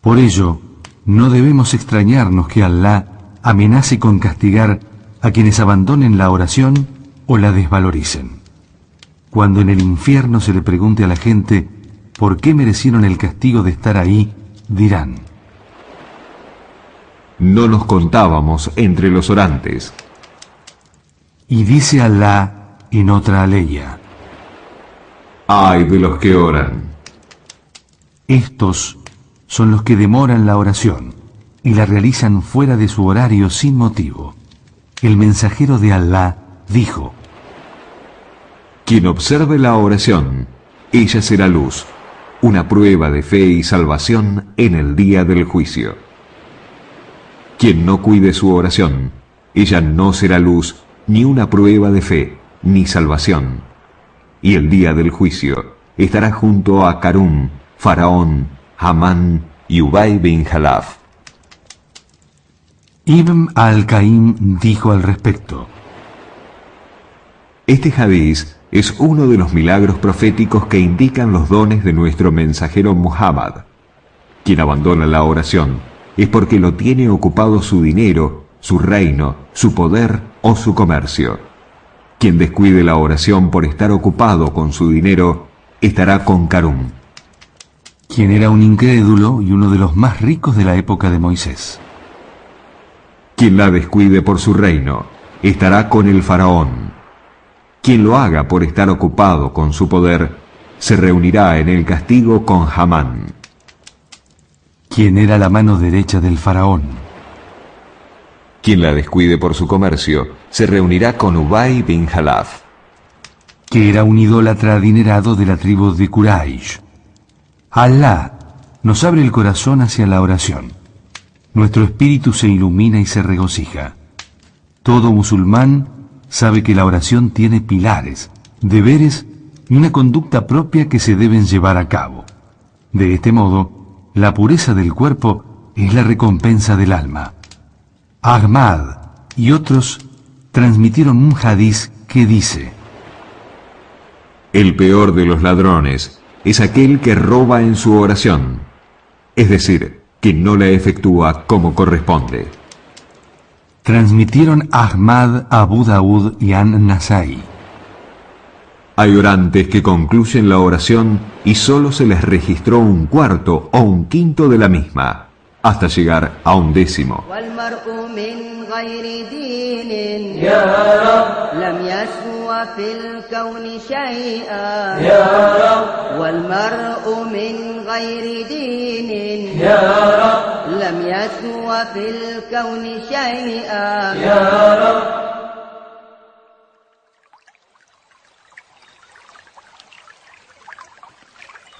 Por ello, no debemos extrañarnos que Alá amenace con castigar a quienes abandonen la oración o la desvaloricen. Cuando en el infierno se le pregunte a la gente por qué merecieron el castigo de estar ahí, dirán: No nos contábamos entre los orantes. Y dice Alá en otra aleya: Ay de los que oran. Estos son los que demoran la oración y la realizan fuera de su horario sin motivo. El mensajero de Alá dijo: Quien observe la oración, ella será luz, una prueba de fe y salvación en el día del juicio. Quien no cuide su oración, ella no será luz, ni una prueba de fe, ni salvación. Y el día del juicio estará junto a Karún, Faraón, Hamán y Ubay bin Jalaf. Ibn al-Qaim dijo al respecto: Este hadiz es uno de los milagros proféticos que indican los dones de nuestro mensajero Muhammad. Quien abandona la oración es porque lo tiene ocupado su dinero, su reino, su poder o su comercio. Quien descuide la oración por estar ocupado con su dinero estará con Karún, quien era un incrédulo y uno de los más ricos de la época de Moisés. Quien la descuide por su reino estará con el faraón. Quien lo haga por estar ocupado con su poder se reunirá en el castigo con Hamán, quien era la mano derecha del faraón. Quien la descuide por su comercio se reunirá con Ubay bin Jalaf, que era un idólatra adinerado de la tribu de Quraysh. Alá nos abre el corazón hacia la oración. Nuestro espíritu se ilumina y se regocija. Todo musulmán sabe que la oración tiene pilares, deberes y una conducta propia que se deben llevar a cabo. De este modo, la pureza del cuerpo es la recompensa del alma. Ahmad y otros transmitieron un hadiz que dice: El peor de los ladrones es aquel que roba en su oración, es decir, que no la efectúa como corresponde. Transmitieron Ahmad, Abu Daud y An-Nasai. Hay orantes que concluyen la oración y solo se les registró un cuarto o un quinto de la misma, hasta llegar a un décimo.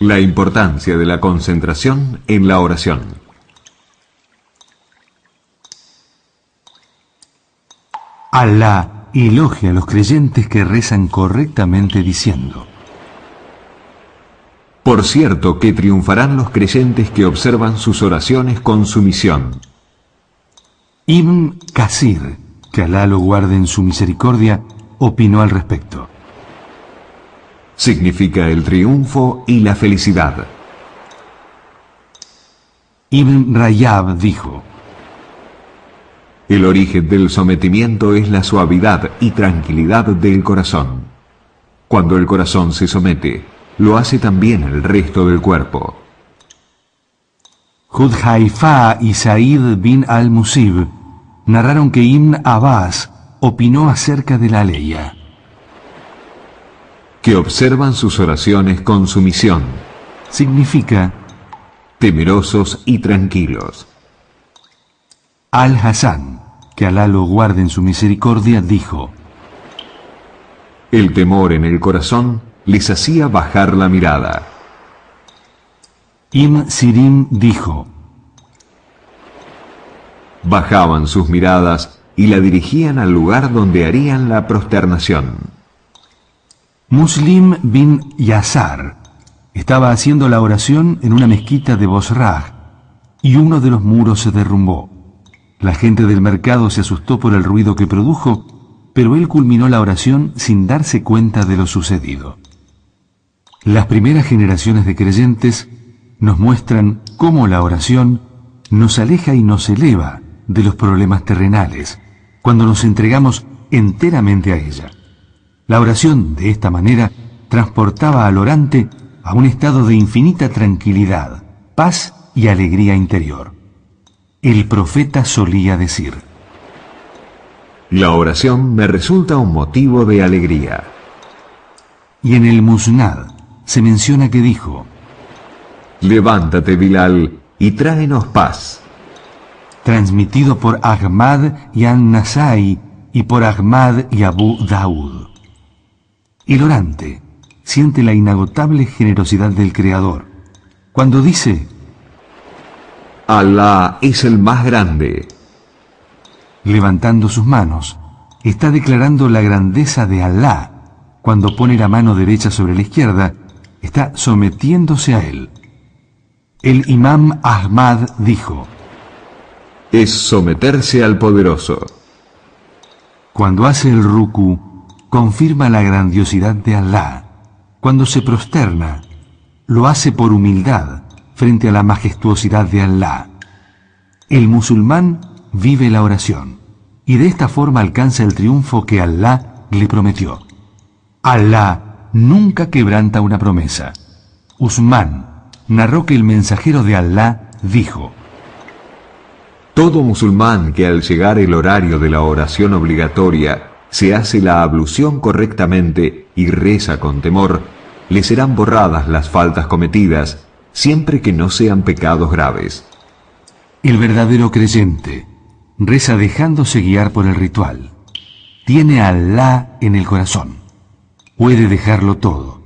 La importancia de la concentración en la oración. Alá elogia a los creyentes que rezan correctamente diciendo: Por cierto que triunfarán los creyentes que observan sus oraciones con sumisión. Ibn Kasir, que Alá lo guarde en su misericordia, opinó al respecto: Significa el triunfo y la felicidad. Ibn Rayab dijo: El origen del sometimiento es la suavidad y tranquilidad del corazón. Cuando el corazón se somete, lo hace también el resto del cuerpo. Hudhaifa y Said bin al-Musib narraron que Ibn Abbas opinó acerca de la aleya: Que observan sus oraciones con sumisión. Significa temerosos y tranquilos. Al-Hasan, que Alá lo guarde en su misericordia, dijo: El temor en el corazón les hacía bajar la mirada. Ibn Sirin dijo: Bajaban sus miradas y la dirigían al lugar donde harían la prosternación. Muslim bin Yasar estaba haciendo la oración en una mezquita de Bosrah y uno de los muros se derrumbó. La gente del mercado se asustó por el ruido que produjo, pero él culminó la oración sin darse cuenta de lo sucedido. Las primeras generaciones de creyentes nos muestran cómo la oración nos aleja y nos eleva de los problemas terrenales, cuando nos entregamos enteramente a ella. La oración, de esta manera, transportaba al orante a un estado de infinita tranquilidad, paz y alegría interior. El profeta solía decir: La oración me resulta un motivo de alegría. Y en el Musnad se menciona que dijo: Levántate, Bilal, y tráenos paz. Transmitido por Ahmad y An-Nasai y por Ahmad y Abu Daud. El orante siente la inagotable generosidad del Creador. Cuando dice: Alá es el más grande. Levantando sus manos, está declarando la grandeza de Alá. Cuando pone la mano derecha sobre la izquierda, está sometiéndose a él. El imam Ahmad dijo: Es someterse al poderoso. Cuando hace el ruku, confirma la grandiosidad de Alá. Cuando se prosterna, lo hace por humildad frente a la majestuosidad de Alá. El musulmán vive la oración y de esta forma alcanza el triunfo que Alá le prometió. Alá nunca quebranta una promesa. Usmán narró que el mensajero de Alá dijo: Todo musulmán que al llegar el horario de la oración obligatoria se hace la ablución correctamente y reza con temor, le serán borradas las faltas cometidas, siempre que no sean pecados graves. El verdadero creyente reza dejándose guiar por el ritual. Tiene a Alá en el corazón. Puede dejarlo todo.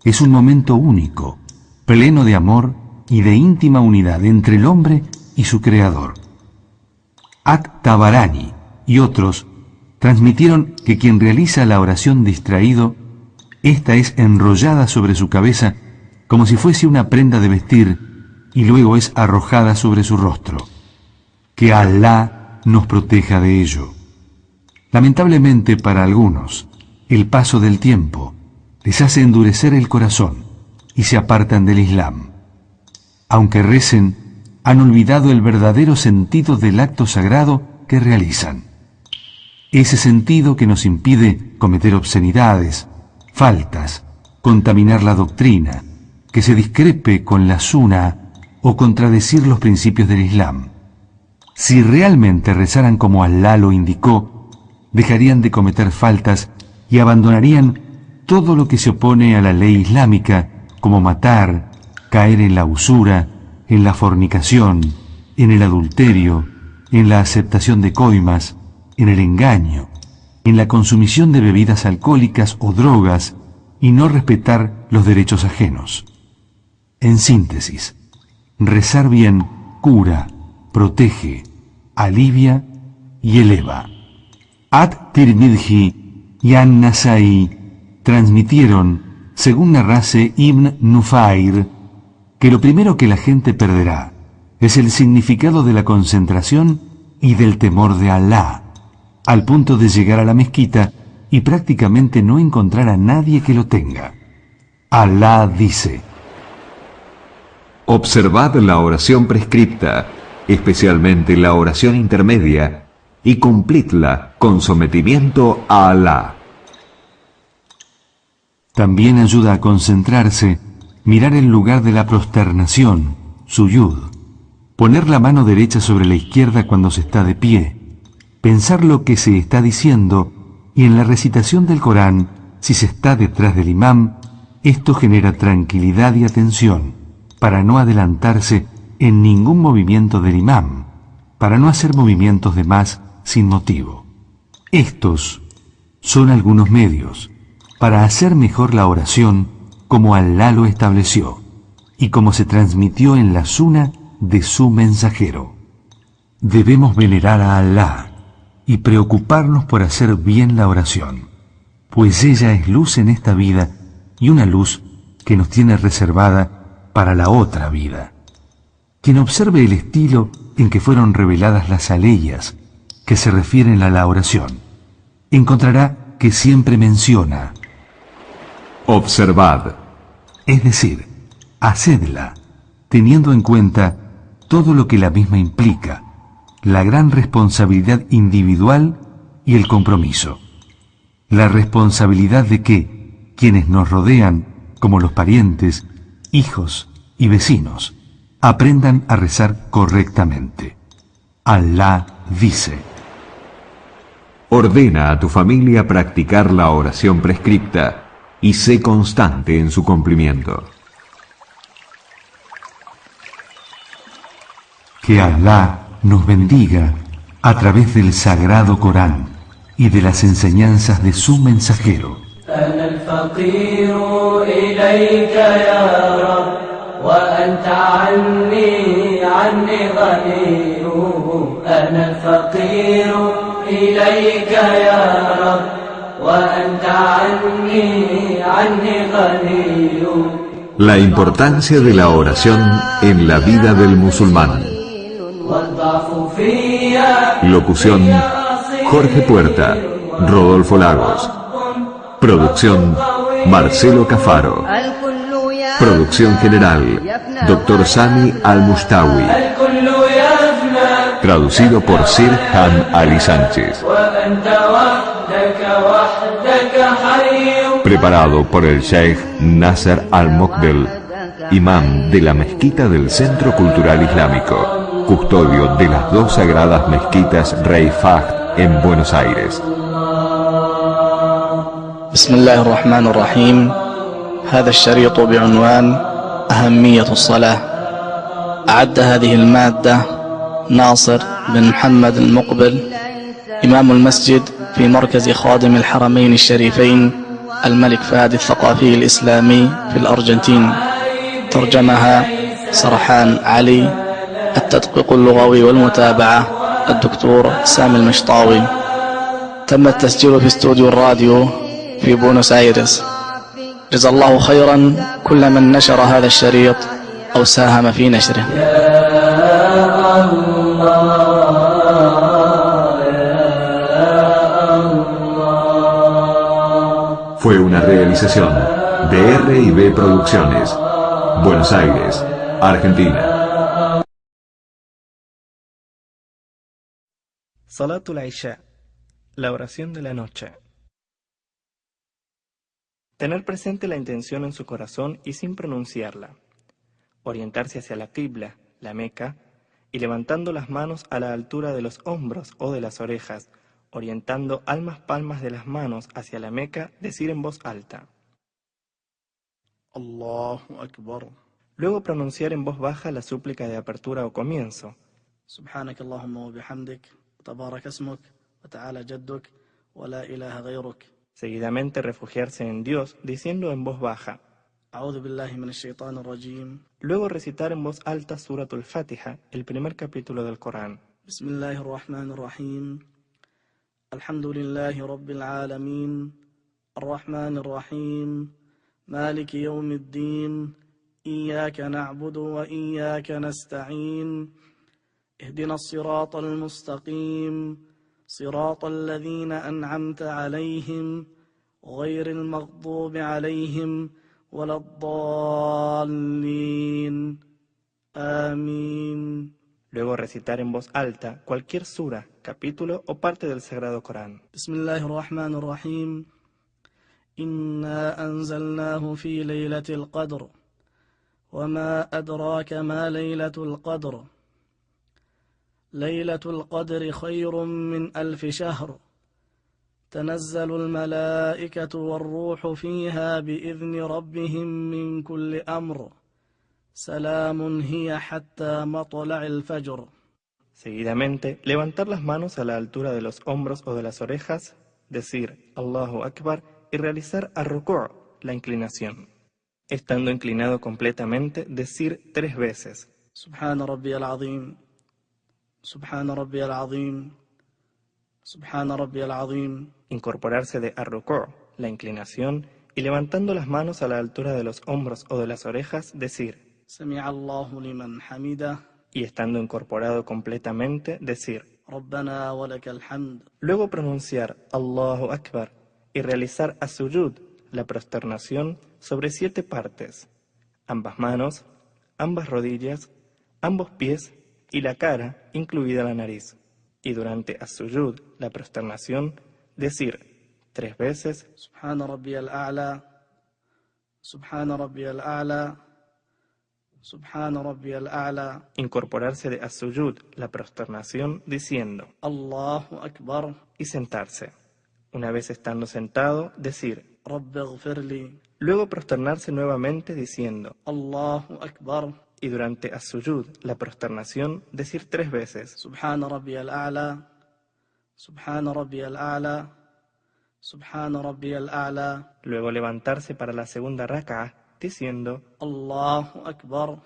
Es un momento único, pleno de amor y de íntima unidad entre el hombre y su Creador. At-Tabarani y otros transmitieron que quien realiza la oración distraído, esta es enrollada sobre su cabeza como si fuese una prenda de vestir y luego es arrojada sobre su rostro. Que Alá nos proteja de ello. Lamentablemente para algunos, el paso del tiempo les hace endurecer el corazón y se apartan del Islam. Aunque recen, han olvidado el verdadero sentido del acto sagrado que realizan. Ese sentido que nos impide cometer obscenidades, faltas, contaminar la doctrina, que se discrepe con la Sunna o contradecir los principios del Islam. Si realmente rezaran como Alá lo indicó, dejarían de cometer faltas y abandonarían todo lo que se opone a la ley islámica, como matar, caer en la usura, en la fornicación, en el adulterio, en la aceptación de coimas, en el engaño, en la consumición de bebidas alcohólicas o drogas y no respetar los derechos ajenos. En síntesis, rezar bien cura, protege, alivia y eleva. At-Tirmidhi y An-Nasai transmitieron, según narrase Ibn Nufair, que lo primero que la gente perderá es el significado de la concentración y del temor de Alá, al punto de llegar a la mezquita y prácticamente no encontrar a nadie que lo tenga. Alá dice: Observad la oración prescripta, especialmente la oración intermedia, y cumplidla con sometimiento a Alá. También ayuda a concentrarse, mirar el lugar de la prosternación, suyud, poner la mano derecha sobre la izquierda cuando se está de pie, pensar lo que se está diciendo y en la recitación del Corán, si se está detrás del imam, esto genera tranquilidad y atención para no adelantarse en ningún movimiento del imam, para no hacer movimientos de más sin motivo. Estos son algunos medios para hacer mejor la oración como Alá lo estableció y como se transmitió en la Sunna de su mensajero. Debemos venerar a Alá y preocuparnos por hacer bien la oración, pues ella es luz en esta vida y una luz que nos tiene reservada para la otra vida. Quien observe el estilo en que fueron reveladas las aleyas que se refieren a la oración, encontrará que siempre menciona: Observad. Es decir, hacedla, teniendo en cuenta todo lo que la misma implica, la gran responsabilidad individual y el compromiso. La responsabilidad de que quienes nos rodean, como los parientes, hijos y vecinos, aprendan a rezar correctamente. Alá dice: Ordena a tu familia practicar la oración prescripta y sé constante en su cumplimiento. Que Alá nos bendiga a través del sagrado Corán y de las enseñanzas de su mensajero. الفقير إليك يا رب وأنت عني غني أنا الفقير إليك يا رب وأنت عني غني. La importancia de la oración en la vida del musulmán. Locución: Jorge Puerta, Rodolfo Lagos. Producción: Marcelo Cafaro. Producción general: Dr. Sami Al-Mustawi. Traducido por Sirhan Ali Sánchez. Preparado por el Sheikh Nasser Al-Mokbel, imam de la mezquita del Centro Cultural Islámico, custodio de las dos sagradas mezquitas Rey Fahd en Buenos Aires. بسم الله الرحمن الرحيم. هذا الشريط بعنوان أهمية الصلاة. أعد هذه المادة ناصر بن محمد المقبل، إمام المسجد في مركز خادم الحرمين الشريفين الملك فهد الثقافي الإسلامي في الأرجنتين. ترجمها سرحان علي. التدقيق اللغوي والمتابعة الدكتور سامي المشطاوي. تم التسجيل في استوديو الراديو في بونوس آيرس. جزا الله خيرا كل من نشر هذا الشريط أو ساهم في نشره. Fue una realización de R&B Producciones, Buenos Aires, Argentina. Salatul Isha, la oración de la noche. Tener presente la intención en su corazón y sin pronunciarla. Orientarse hacia la Qibla, la Meca, y levantando las manos a la altura de los hombros o de las orejas, orientando ambas palmas de las manos hacia la Meca, decir en voz alta: Allahu Akbar. Luego pronunciar en voz baja la súplica de apertura o comienzo: سبحانك اللهم وبحمدك وتبارك اسمك وتعالى جدك ولا إله غيرك. Seguidamente refugiarse en Dios diciendo en voz baja: أعوذ بالله من الشيطان الرجيم. Luego recitar en voz alta Suratul Fatiha, el primer capítulo del Corán. بسم الله الرحمن الرحيم. الحمد لله رب العالمين الرحمن الرحيم مالك يوم الدين إياك نعبد وإياك نستعين اهدنا الصراط المستقيم صراط الذين أنعمت عليهم غير المغضوب عليهم ولا الضالين آمين. Luego recitar en voz alta cualquier sura, capítulo o parte del Sagrado Corán. بسم الله الرحمن الرحيم. إنا أنزلناه في ليلة القدر وما أدراك ما ليلة القدر ليلة القدر خير من 1000 شهر تنزل الملائكة والروح فيها بإذن ربهم من كل أمر سلام هي حتى مطلع الفجر. Seguidamente, levantar las manos a la altura de los hombros o de las orejas, decir Allahu Akbar y realizar ar-ruku', la inclinación. Estando inclinado completamente, decir 3 veces: سبحان ربي العظيم سبحان ربي العظيم سبحان ربي العظيم. Incorporarse de ar-ruku', la inclinación, y levantando las manos a la altura de los hombros o de las orejas, decir سمع الله لمن حمده. Y estando incorporado completamente, decir ربنا ولك الحمد. Luego pronunciar Allahu Akbar y realizar as-sujud, la prosternación, sobre 7 partes: ambas manos, ambas rodillas, ambos pies y la cara, incluida la nariz. Y durante as-sujud, la prosternación, decir 3 veces سبحان ربي الأعلى سبحان ربي الأعلى سبحان ربي الأعلى. Incorporarse de as-sujud, la prosternación, diciendo Allahu Akbar. Y sentarse. Una vez estando sentado, decir رب اغفر لي. Luego prosternarse nuevamente diciendo Allahu Akbar. Y durante as-sujud, la prosternación, decir 3 veces سبحان ربي الأعلى سبحان ربي الأعلى سبحان ربي الأعلى. Luego levantarse para la segunda rak'ah diciendo, الله أكبر.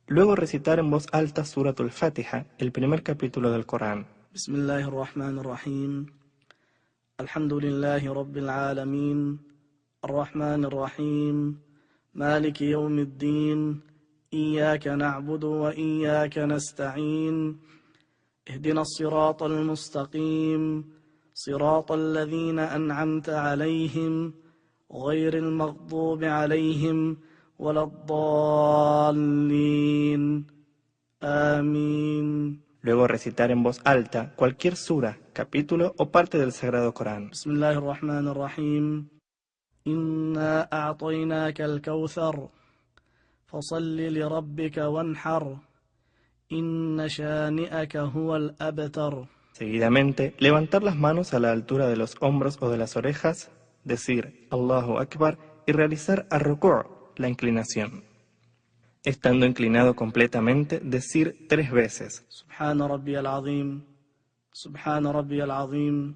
luego recitar en voz alta Suratul Fatiha, el primer capítulo del Corán. بسم الله الرحمن الرحيم. الحمد لله رب العالمين الرحمن الرحيم مالك يوم الدين إياك نعبد وإياك نستعين اهدنا الصراط المستقيم صراط الذين أنعمت عليهم غير المغضوب عليهم ولا الضالين آمين. Luego recitar en voz alta cualquier sura, capítulo o parte del Sagrado Corán. بسم الله الرحمن الرحيم. إنا أعطيناك الكوثر فصل لربك وانحر إن شانئك هو الأبتر. Seguidamente, levantar las manos a la altura de los hombros o de las orejas, decir Allahu Akbar y realizar ar-ruku', la inclinación. Estando inclinado completamente, decir 3 veces سبحان ربي العظيم سبحان ربي العظيم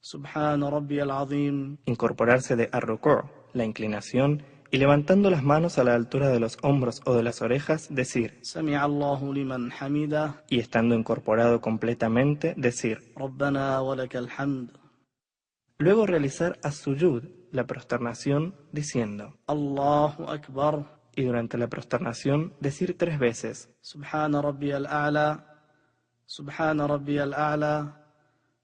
سبحان ربي العظيم. incorporarse de ar-ruku', la inclinación, y levantando las manos a la altura de los hombros o de las orejas, decir, سمع الله لمن حمده y estando incorporado completamente, decir. ربنا ولك الحمد. Luego realizar as-sujud, la prosternación, diciendo, الله أكبر. y durante la prosternación decir 3 veces, سبحان ربي الأعلى سبحان ربي الأعلى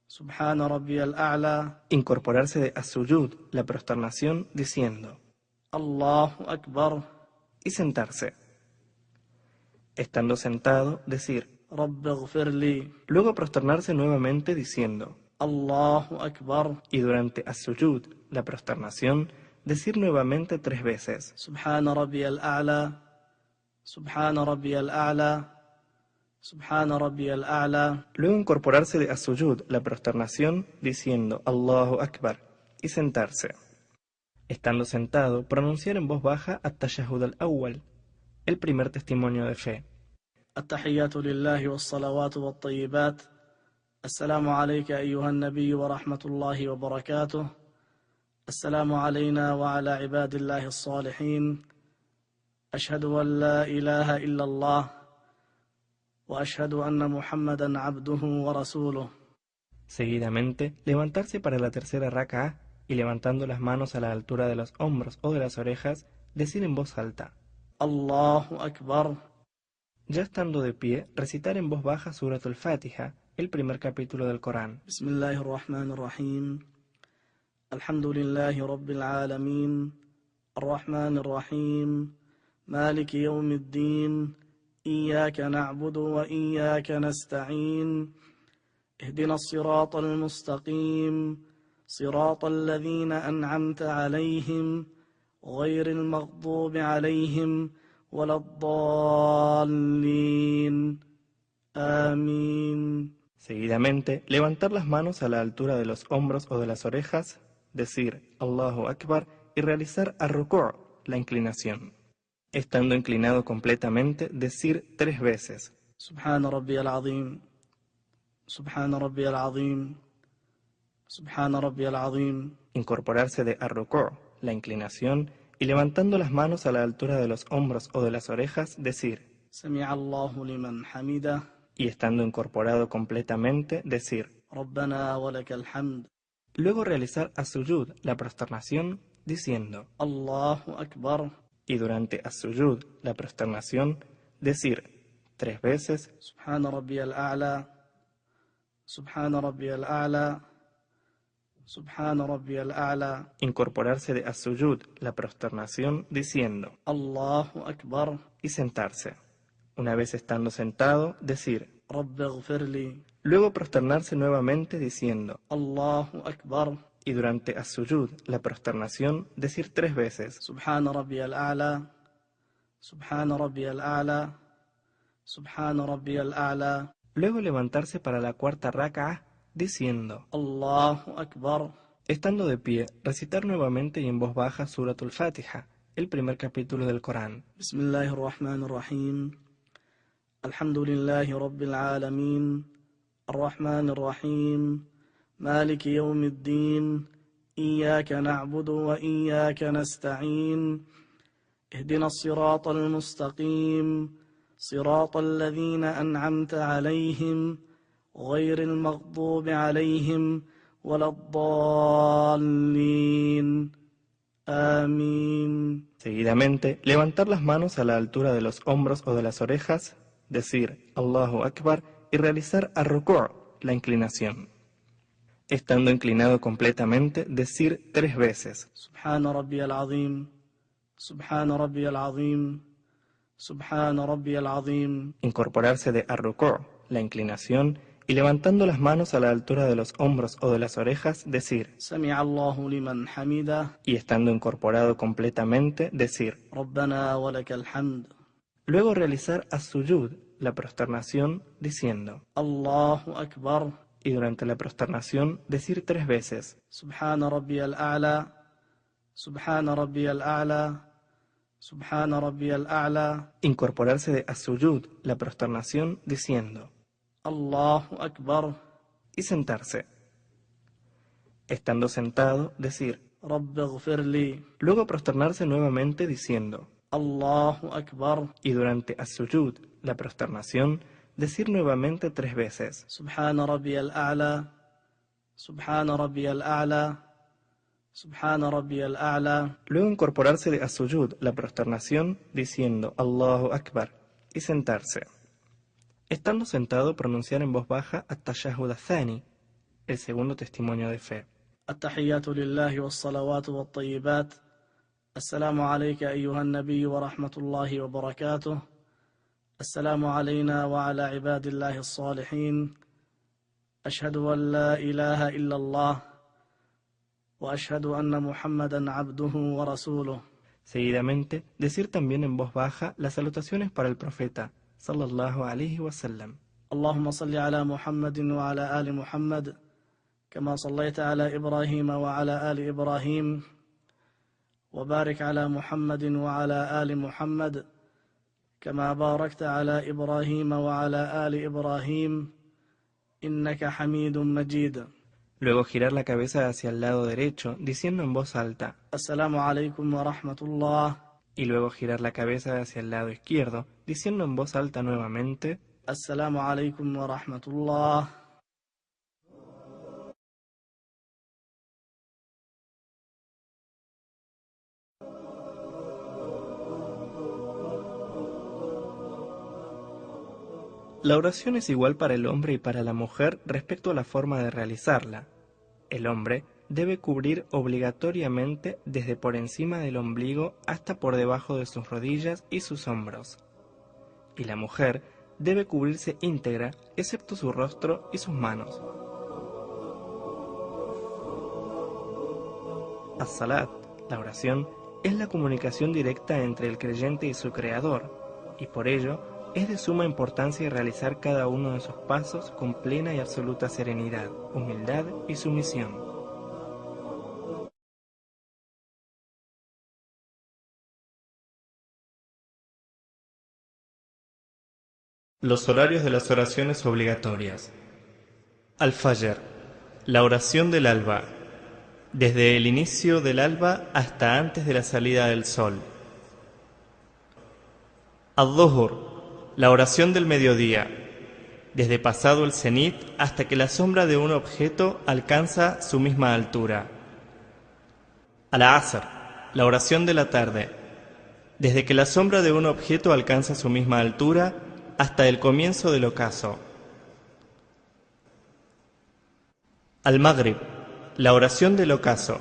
سبحان ربي الأعلى. incorporarse de as-sujud, la prosternación, diciendo, الله أكبر. y sentarse. Estando sentado, decir, رب اغفر لي. luego prosternarse nuevamente diciendo, الله أكبر. y durante as-sujud, la prosternación, decir nuevamente 3 veces, سبحان ربي الأعلى سبحان ربي الأعلى سبحان ربي الأعلى. luego incorporarse de as-sujud, la prosternación, diciendo, Allahu Akbar, y sentarse. Estando sentado, pronunciar en voz baja at-tashahhud al-awwal, el primer testimonio de fe. التحيات لله والصلوات والطيبات. السلام عليك أيها النبي ورحمة الله وبركاته. السلام علينا وعلى عباد الله الصالحين. أشهد أن لا إله إلا الله وأشهد أن محمدا عبده ورسوله. Seguidamente, levantarse para la tercera rak'ah y levantando las manos a la altura de los hombros o de las orejas, decir en voz alta, الله أكبر. Ya estando de pie, recitar en voz baja Suratul Fatiha, el primer capítulo del Corán. بسم الله الرحمن الرحيم. الحمد لله رب العالمين الرحمن الرحيم مالك يوم الدين إياك نعبد وإياك نستعين اهدنا الصراط المستقيم صراط الذين أنعمت عليهم غير المغضوب عليهم ولا الضالين آمين. Seguidamente, levantar las manos a la altura de los hombros o de las orejas, decir Allahu Akbar y realizar ar-ruku', la inclinación. Estando inclinado completamente, decir 3 veces, سبحان ربي العظيم سبحان ربي العظيم سبحان ربي العظيم. incorporarse de ar-ruku', la inclinación, y levantando las manos a la altura de los hombros o de las orejas, decir, سمع الله لمن حمده y estando incorporado completamente, decir. ربنا ولك الحمد. Luego realizar as-sujud, la prosternación, diciendo, الله أكبر. y durante as-sujud, la prosternación, decir 3 veces, سبحان ربي الأعلى سبحان ربي الأعلى سبحان ربي الأعلى. incorporarse de as-sujud, la prosternación, diciendo, الله أكبر. y sentarse. Una vez estando sentado, decir, رب اغفر لي. luego prosternarse nuevamente diciendo, الله أكبر. y durante as-sujud, la prosternación, decir 3 veces, سبحان ربي الأعلى سبحان ربي الأعلى سبحان ربي الأعلى. luego levantarse para la cuarta rak'ah, diciendo, الله أكبر. estando de pie, recitar nuevamente y en voz baja Suratul Fatiha, el primer capítulo del Corán. بسم الله الرحمن الرحيم. الحمد لله رب العالمين الرحمن الرحيم مالك يوم الدين إياك نعبد وإياك نستعين اهدنا الصراط المستقيم صراط الذين أنعمت عليهم غير المغضوب عليهم ولا الضالين آمين. Seguidamente, levantar las manos a la altura de los hombros o de las orejas, decir Allahu Akbar y realizar ar-ruku', la inclinación. Estando inclinado completamente, decir 3 veces سبحان ربي العظيم سبحان ربي العظيم سبحان ربي العظيم. incorporarse de ar-ruku', la inclinación, y levantando las manos a la altura de los hombros o de las orejas, decir, سمع الله لمن حمده y estando incorporado completamente, decir. ربنا ولك الحمد. Luego realizar as-sujud, la prosternación, diciendo, الله أكبر. y durante la prosternación decir 3 veces, سبحان ربي الأعلى سبحان ربي الأعلى سبحان ربي الأعلى. incorporarse de as-sujud, la prosternación, diciendo, الله أكبر. y sentarse. Estando sentado, decir, رب اغفر لي. luego prosternarse nuevamente diciendo, الله أكبر. y durante as-sujud, la prosternación, decir nuevamente 3 veces, سبحان ربي الأعلى سبحان ربي الأعلى سبحان ربي الأعلى. luego incorporarse de as-sujud, la prosternación, diciendo Allahu Akbar, y sentarse. Estando sentado, pronunciar en voz baja at-tashahhud ath-thani, el segundo testimonio de fe. التحيات لله والصلوات والطيبات. السلام عليك أيها النبي ورحمة الله وبركاته. السلام علينا وعلى عباد الله الصالحين. أشهد أن لا إله إلا الله وأشهد أن محمدا عبده ورسوله. Seguidamente, decir también en voz baja las salutaciones para el profeta, sallallahu alayhi wa sallam. اللهم صل على محمد وعلى آل محمد كما صليت على إبراهيم وعلى آل إبراهيم وبارك على محمد وعلى آل محمد كما باركت على إبراهيم وعلى آل إبراهيم إنك حميد مجيد. Luego girar la cabeza hacia el lado derecho, diciendo en voz alta, السلام عليكم ورحمة الله. y luego girar la cabeza hacia el lado izquierdo, diciendo en voz alta nuevamente, السلام عليكم ورحمة الله. La oración es igual para el hombre y para la mujer respecto a la forma de realizarla. El hombre debe cubrir obligatoriamente desde por encima del ombligo hasta por debajo de sus rodillas y sus hombros. Y la mujer debe cubrirse íntegra, excepto su rostro y sus manos. As-salat, la oración, es la comunicación directa entre el creyente y su Creador, y por ello es de suma importancia realizar cada uno de sus pasos con plena y absoluta serenidad, humildad y sumisión. Los horarios de las oraciones obligatorias. Al-Fajr, la oración del alba, desde el inicio del alba hasta antes de la salida del sol. Al-Dhuhr, la oración del mediodía, desde pasado el cenit hasta que la sombra de un objeto alcanza su misma altura. Al-Asr, la oración de la tarde, desde que la sombra de un objeto alcanza su misma altura hasta el comienzo del ocaso. Al-Maghrib, la oración del ocaso,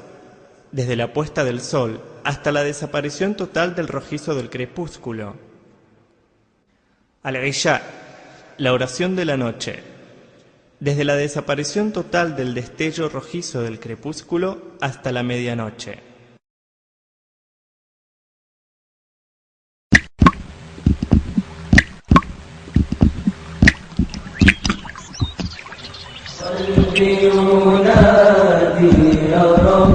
desde la puesta del sol hasta la desaparición total del rojizo del crepúsculo. Al-Isha, la oración de la noche, desde la desaparición total del destello rojizo del crepúsculo hasta la medianoche. قلبي ينادي يا رب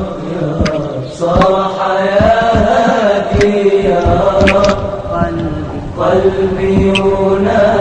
صار حياتي يا رب قلبي ينادي